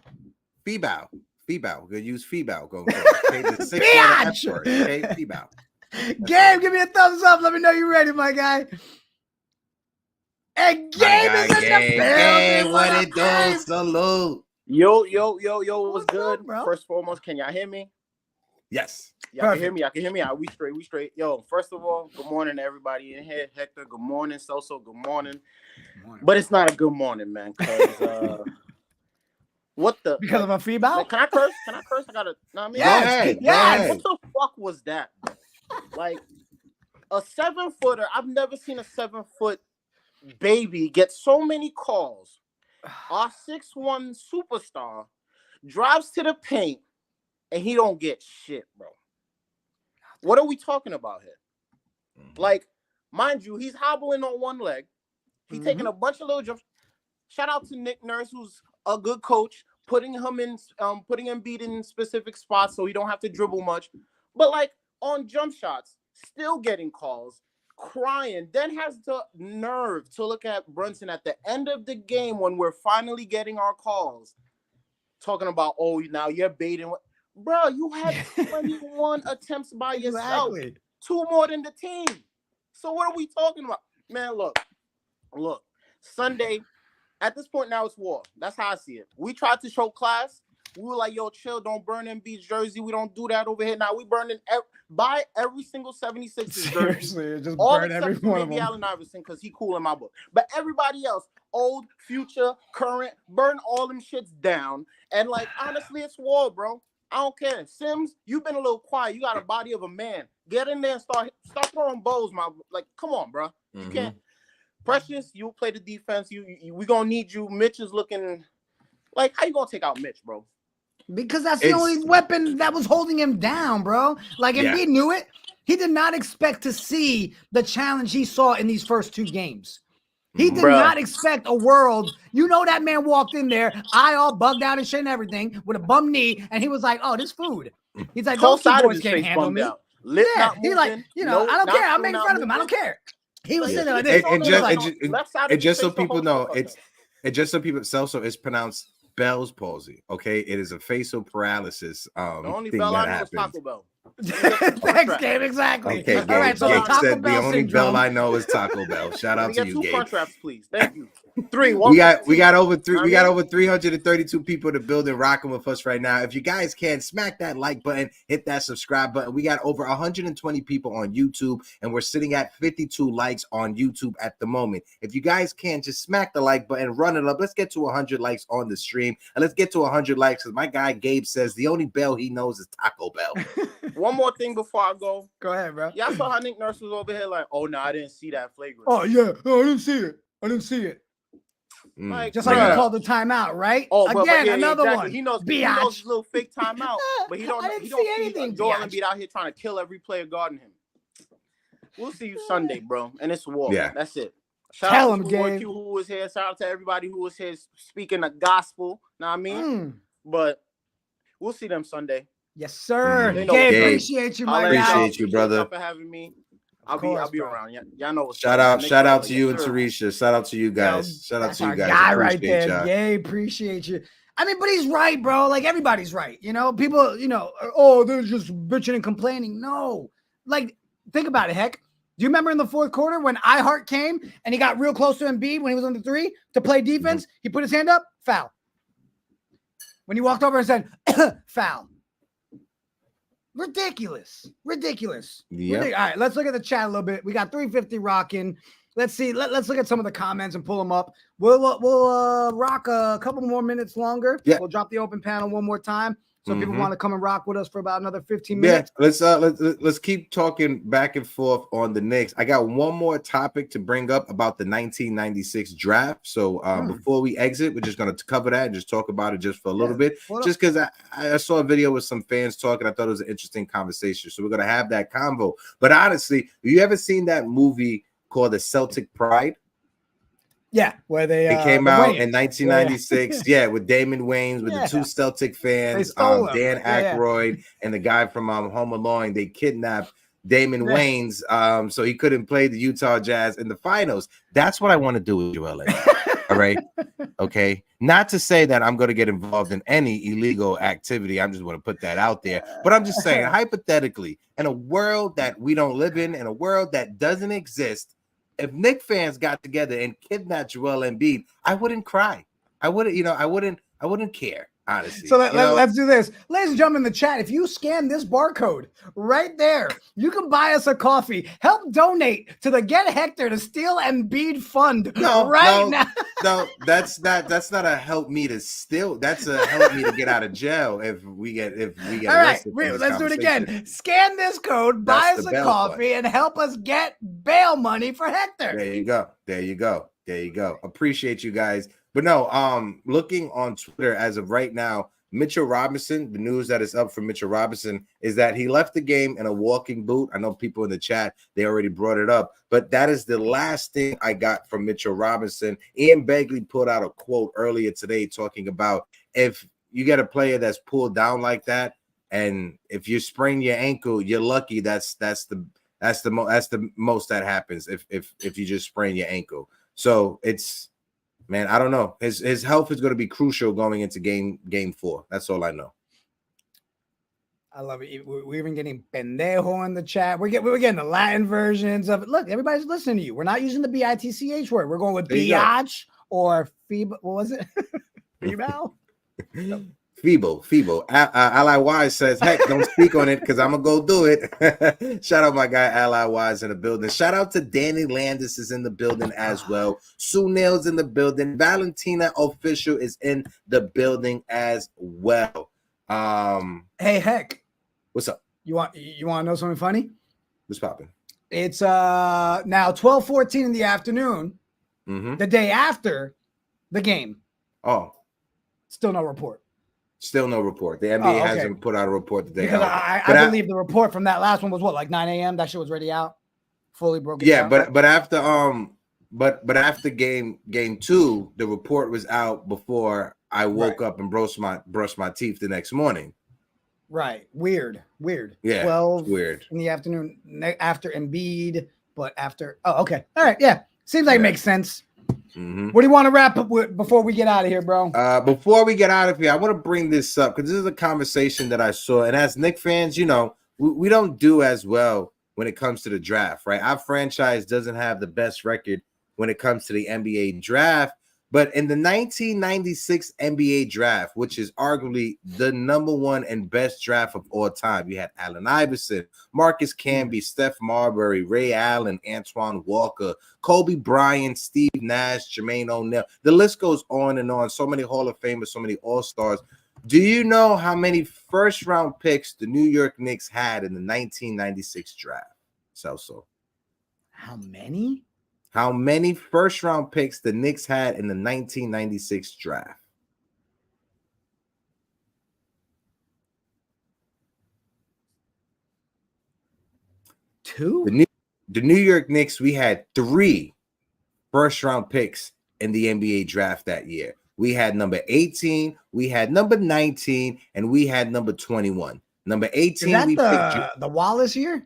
Feebow. We're gonna use feebow. Go. Okay, the 6-letter F word. Okay, feebow. Gabe, give me a thumbs up. Let me know you're ready, my guy. And Gabe is in the building. Gabe, what it do? Salute. Yo, what's good? Up, bro? First and foremost, can y'all hear me? Yes. Y'all can hear me. We straight. Yo, first of all, good morning to everybody in here. Hector, good morning. Soso, good morning. But it's not a good morning, man, because because of a feebow? Like, can I curse? I gotta Yes. What the fuck was that? Like a 7-footer. I've never seen a 7-foot baby get so many calls. Our 6'1" superstar drives to the paint and he don't get shit, bro. What are we talking about here? Like, mind you, he's hobbling on one leg. He's taking a bunch of little jumps. Shout out to Nick Nurse, who's a good coach, putting Embiid in specific spots so he don't have to dribble much. But like on jump shots, still getting calls, crying, then has the nerve to look at Brunson at the end of the game when we're finally getting our calls, talking about, now you're baiting. Bro, you had 21 attempts by yourself. Exactly. 2 more than the team. So what are we talking about? Man, look. Sunday, at this point now it's war. That's how I see it. We tried to show class. We were like, yo, chill, don't burn Embiid's jersey. We don't do that over here. Now we burning buy every single 76ers jersey. Seriously, just all burn every except one for of maybe them. Allen Iverson because he cool in my book. But everybody else, old, future, current, burn all them shits down. And like, honestly, it's war, bro. I don't care. Sims, you've been a little quiet. You got a body of a man. Get in there and start throwing bows, come on, bro. You can't. Precious, you play the defense. We gonna need you. Mitch is looking like, how you gonna take out Mitch, bro? Because that's the only weapon that was holding him down, bro. Like, Embiid knew it. He did not expect to see the challenge he saw in these first 2 games. He did not expect a world. That man walked in there, eye all bugged out and shit and everything, with a bum knee, and he was like, "Oh, this food." He's like, "Those 2 boys can't handle me." He's like, I don't care. I'm making fun of him. I don't care. He was sitting there like this. And just so people know, Celso is pronounced Bell's palsy. Okay, it is a facial paralysis. The only thing Bell that I know is happens. Taco Bell. Thanks, Gabe. Exactly. Okay, All right, so Gabe Taco said Bell the only syndrome. Bell I know is Taco Bell. Shout out to you, Get 2 Gabe. contracts, please. Thank you. 3. We got over 332 people in the building rocking with us right now. If you guys can, smack that like button, hit that subscribe button. We got over 120 people on YouTube, and we're sitting at 52 likes on YouTube at the moment. If you guys can, just smack the like button, run it up. Let's get to 100 likes on the stream, and let's get to 100 likes because my guy Gabe says the only bell he knows is Taco Bell. One more thing before I go. Go ahead, bro. Y'all saw how Nick Nurse was over here like, oh, no, I didn't see that flagrant. Oh, yeah. No, I didn't see it. Like, just like you called the timeout, right? Oh, again, yeah, another exactly. one. He knows his little fake timeout, but he don't see anything. Joel Embiid out here trying to kill every player guarding him. We'll see you Sunday, bro, and it's war. Yeah, that's it. Shout out to Q who was here. Shout out to everybody who was here speaking the gospel. Know what I mean? But we'll see them Sunday. Yes, sir. Gabe, appreciate you, my guy. Appreciate you, brother. For having me. I'll be around. Y'all know what's shout out to you and Tarisha. Shout out to you guys. Shout out to you guys. Guy right there. Yay, appreciate you. I mean, but he's right, bro. Like everybody's right. You know, people, oh, they're just bitching and complaining. No, like think about it. Heck, do you remember in the fourth quarter when iHeart came and he got real close to Embiid when he was on the 3 to play defense? He put his hand up, foul. When he walked over and said, foul. Ridiculous. Yep. All right, let's look at the chat a little bit. We got 350 rocking. Let's see. Let's look at some of the comments and pull them up. We'll rock a couple more minutes longer. Yeah. We'll drop the open panel one more time. So people want to come and rock with us for about another 15 minutes. Yeah, let's keep talking back and forth on the Knicks. I got one more topic to bring up about the 1996 draft. So before we exit, we're just going to cover that and just talk about it just for a little bit. Just because I saw a video with some fans talking. I thought it was an interesting conversation. So we're going to have that convo. But honestly, have you ever seen that movie called The Celtic Pride? Yeah, where it came out in 1996. Yeah, with Damon Wayans, with the two Celtic fans, Dan Aykroyd, and the guy from Home Alone. They kidnapped Damon Wayans, so he couldn't play the Utah Jazz in the finals. That's what I want to do with Joel. All right, okay. Not to say that I'm going to get involved in any illegal activity. I'm just going to put that out there. But I'm just saying, hypothetically, in a world that we don't live in a world that doesn't exist. If Knicks fans got together and kidnapped Joel Embiid, I wouldn't cry. I wouldn't care, honestly. So let's do this. Ladies and gentlemen in the chat, if you scan this barcode right there, you can buy us a coffee. Help donate to the Get Hector to Steal Embiid Fund now. No, that's not a help me to steal. That's a help me to get out of jail if we get All right, let's do it again. Scan this code, buy us a coffee, and help us get bail money for Hector. There you go. Appreciate you guys. But no, looking on Twitter as of right now, Mitchell Robinson, the news that is up for Mitchell Robinson is that he left the game in a walking boot. I know people in the chat, they already brought it up, but that is the last thing I got from Mitchell Robinson. Ian Begley put out a quote earlier today talking about if you get a player that's pulled down like that, and if you sprain your ankle, you're lucky. That's the most that happens if you just sprain your ankle. So it's, man, I don't know. His health is going to be crucial going into game 4. That's all I know. I love it. We're even getting pendejo in the chat. We're getting the Latin versions of it. Look, everybody's listening to you. We're not using the BITCH word. We're going with biatch or feeble. What was it? Feeble? Feeble. Ally Wise says, heck, don't speak on it because I'm going to go do it. Shout out my guy, Ally Wise in the building. Shout out to Danny Landis is in the building as well. Sue Nail's in the building. Valentina Official is in the building as well. Hey, heck. What's up? You want to know something funny? What's popping? It's now 12:14 in the afternoon, the day after the game. Oh. Still no report. Still no report. The NBA hasn't put out a report today. Because I believe the report from that last one was like 9 a.m. That shit was already out, fully broken. Yeah, down. but after game 2, the report was out before I woke up and brushed my teeth the next morning. Right. Weird. Yeah. 12 weird in the afternoon after Embiid, but after. Oh, okay. All right. Yeah. Seems like it makes sense. What do you want to wrap up with before we get out of here, bro? Before we get out of here, I want to bring this up because this is a conversation that I saw. And as Knicks fans, we don't do as well when it comes to the draft, right? Our franchise doesn't have the best record when it comes to the NBA draft. But in the 1996 NBA draft, which is arguably the #1 and best draft of all time, you had Allen Iverson, Marcus Camby, Steph Marbury, Ray Allen, Antoine Walker, Kobe Bryant, Steve Nash, Jermaine O'Neal. The list goes on and on. So many Hall of Famers, so many All-Stars. Do you know how many first-round picks the New York Knicks had in the 1996 draft? So. How many? How many first-round picks the Knicks had in the 1996 draft? Two? The New York Knicks, we had 3 first-round picks in the NBA draft that year. We had number 18, we had number 19, and we had number 21. Number 18, is that the Wallace year?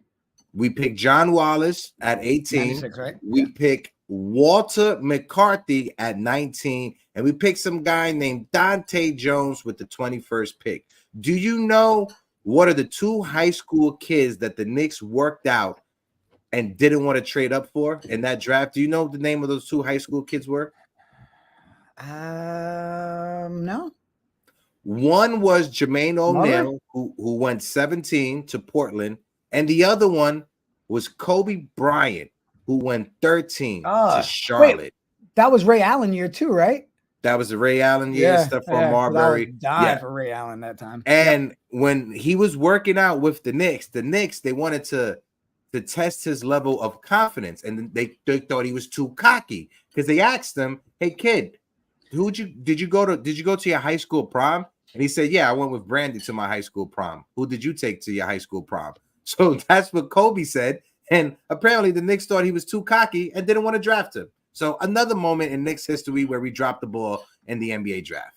We picked John Wallace at 18. 96, right? We picked Walter McCarthy at 19. And we picked some guy named Dante Jones with the 21st pick. Do you know what are the 2 high school kids that the Knicks worked out and didn't want to trade up for in that draft? Do you know what the name of those 2 high school kids were? No. One was Jermaine O'Neal, who went 17 to Portland. And the other one was Kobe Bryant, who went 13 to Charlotte. Wait, that was Ray Allen year too, right? That was the Ray Allen year, Stephon Marbury. Died for Ray Allen that time. And when he was working out with the Knicks, they wanted to test his level of confidence. And they thought he was too cocky because they asked him, "Hey kid, did you go to your high school prom?" And he said, "Yeah, I went with Brandy to my high school prom." "Who did you take to your high school prom?" So that's what Kobe said. And apparently the Knicks thought he was too cocky and didn't want to draft him. So another moment in Knicks history where we dropped the ball in the NBA draft.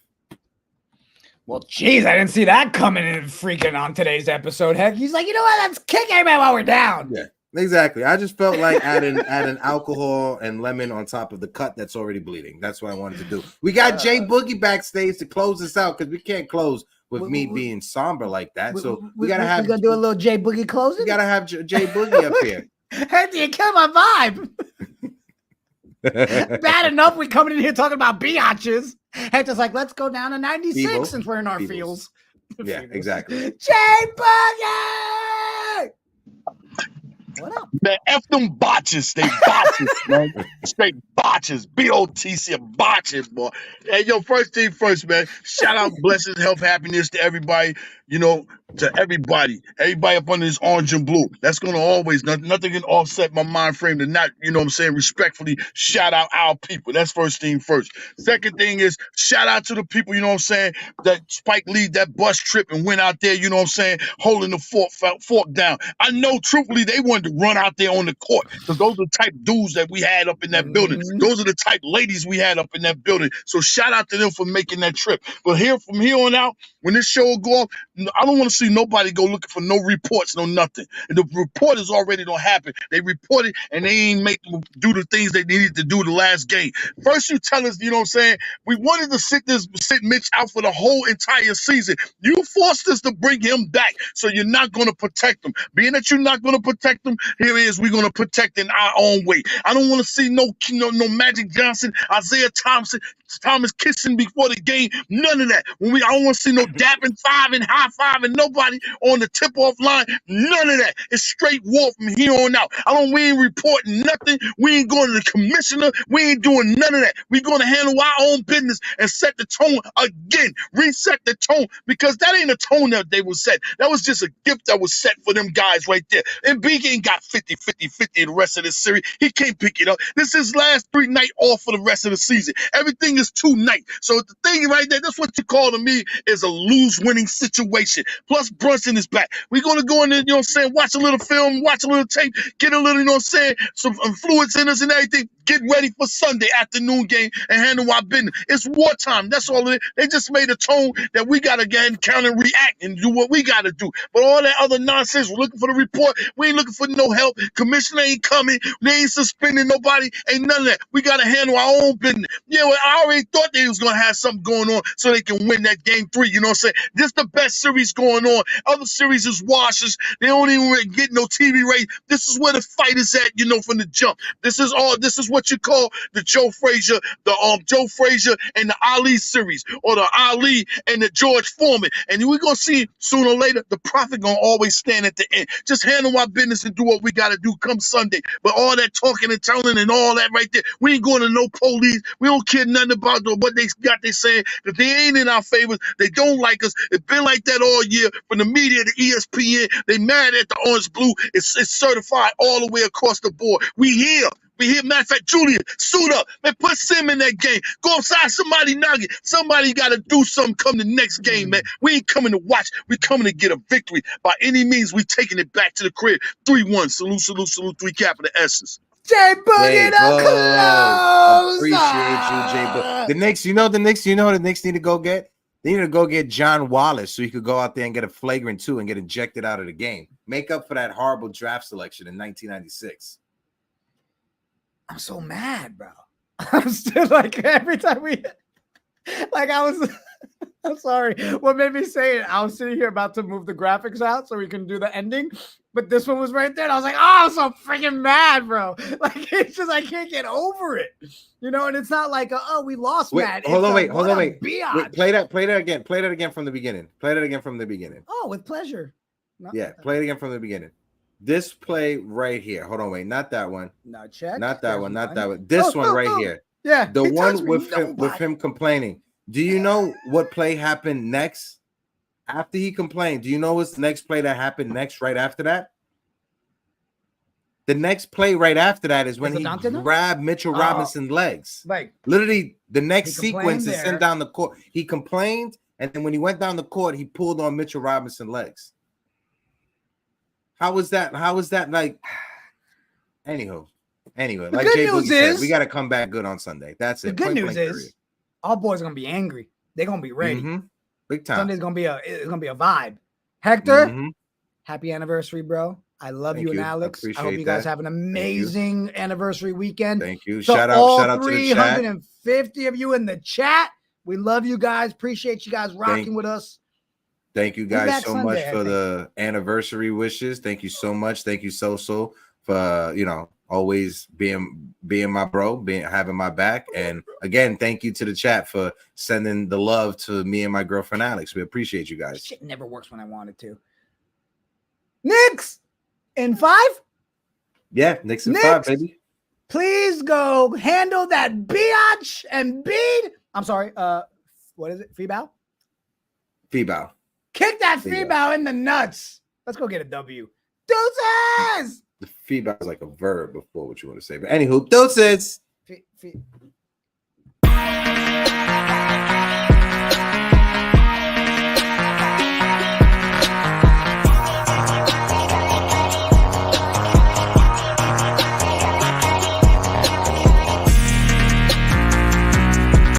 Well, geez, I didn't see that coming in freaking on today's episode. Heck, he's like, you know what? Let's kick everybody while we're down. Yeah, exactly. I just felt like adding alcohol and lemon on top of the cut that's already bleeding. That's what I wanted to do. We got Jay Boogie backstage to close this out because we can't close with me being somber like that. So we gotta have. We gonna do a little Jay Boogie closing. We gotta have Jay Boogie up here. Hector, you kill my vibe. Bad enough we coming in here talking about biatches. Hector's like, let's go down to 96 since we're in our fields. Yeah, exactly. Jay Boogie! What up? Man, F them botches. They botches, man. Straight botches. B-O-T-C, botches, boy. Hey, yo, first thing first, man. Shout out, blessings, health, happiness to everybody. You know, to everybody up under this orange and blue. That's going to always, nothing can offset my mind frame to not, you know what I'm saying, respectfully shout out our people. That's first thing first. Second thing is shout out to the people, you know what I'm saying, that Spike Lee, that bus trip and went out there, you know what I'm saying, holding the fork down. I know, truthfully, they wanted to run out there on the court because those are the type dudes that we had up in that building. Those are the type ladies we had up in that building. So shout out to them for making that trip. But from here on out, when this show will go off, I don't want to see nobody go looking for no reports, no nothing. And the report is already don't happen. They reported and they ain't make them do the things they needed to do the last game. First, you tell us, you know what I'm saying, we wanted to sit Mitch out for the whole entire season. You forced us to bring him back, so you're not going to protect him. Being that you're not going to protect him, here it is, we're going to protect in our own way. I don't want to see no Magic Johnson, Isaiah Thomas kissing before the game. None of that. I don't want to see no dapping five and high five and nobody on the tip-off line. None of that. It's straight war from here on out. We ain't reporting nothing. We ain't going to the commissioner. We ain't doing none of that. We're going to handle our own business and set the tone again. Reset the tone, because that ain't a tone that they was set. That was just a gift that was set for them guys right there. Embiid ain't got 50-50-50 the rest of this series. He can't pick it up. This is his last 3 night off for the rest of the season. Everything is 2 night. So the thing right there, that's what you call to me is a lose-winning situation. Plus Brunson is back. We're going to go in there, you know what I'm saying, watch a little film, watch a little tape, get a little, you know what I'm saying, some fluids in us and everything. Get ready for Sunday afternoon game and handle our business. It's wartime. That's all it is. They just made a tone that we got to get and count and react and do what we got to do. But all that other nonsense, we're looking for the report. We ain't looking for no help. Commissioner ain't coming. They ain't suspending nobody. Ain't none of that. that. We got to handle our own business. Yeah, well, I already thought they was going to have something going on so they can win that game 3. You know what I'm saying? This is the best series going on. Other series is washes. They don't even get no TV rate. This is where the fight is at, you know, from the jump. This is what you call the Joe Frazier and the Ali series, or the Ali and the George Foreman. And we're going to see sooner or later, the prophet going to always stand at the end. Just handle our business and do what we got to do come Sunday. But all that talking and telling and all that right there, we ain't going to no police. We don't care nothing about what they got they saying, because they ain't in our favors. They don't like us. It's been like that all year. From the media to ESPN, they mad at the orange blue. It's certified all the way across the board. We here. Matter of fact, Julian, suit up. Man, put Sim in that game. Go outside, somebody knock it. Somebody got to do something come the next game, man. We ain't coming to watch. We coming to get a victory. By any means, we taking it back to the crib. 3-1. Salute, salute, salute. 3 capital S's. J Boogie the close. Appreciate you, J Boogie. The Knicks need to go get? They need to go get John Wallace so he could go out there and get a flagrant 2 and get ejected out of the game. Make up for that horrible draft selection in 1996. I'm so mad, bro. I'm still like, every time I'm sorry. What made me say it? I was sitting here about to move the graphics out so we can do the ending, but this one was right there. And I was like, oh, I'm so freaking mad, bro. Like, it's just, I can't get over it. You know, and it's not like, we lost, Matt. Hold on, wait. Play that again from the beginning. Oh, with pleasure. Play it again from the beginning. This play right here. Hold on, wait. Not that one. No, check. Not that one. Not that one. This one right here. Yeah. The one with him complaining. Do you know what play happened next? After he complained, do you know what's the next play that happened next right after that? The next play right after that is when he grabbed Mitchell Robinson's legs. Like, literally, the next sequence is sent down the court. He complained, and then when he went down the court, he pulled on Mitchell Robinson's legs. How was that like? Anyway, like Jay Boogie said, we got to come back good on Sunday. That's it. The good news is, our boys gonna be angry. They're gonna be ready. Big time. Sunday's gonna be a vibe. Hector, happy anniversary, bro. I love you and Alex. I hope you guys have an amazing anniversary weekend. Thank you. So shout out to the chat. 350 of you in the chat. We love you guys. Appreciate you guys rocking with us. Thank you guys so much for the anniversary wishes. Thank you so much. Thank you so for always being my bro, having my back. And again, thank you to the chat for sending the love to me and my girlfriend Alex. We appreciate you guys. Shit never works when I want it to. Knicks in 5? Yeah, Knicks in 5, baby. Please go handle that biatch and Embiid. I'm sorry. What is it? Feebow? Feebow. Kick that Feebow in the nuts. Let's go get a W. Deuces! The feedback is like a verb before what you want to say. But anywho, deuces.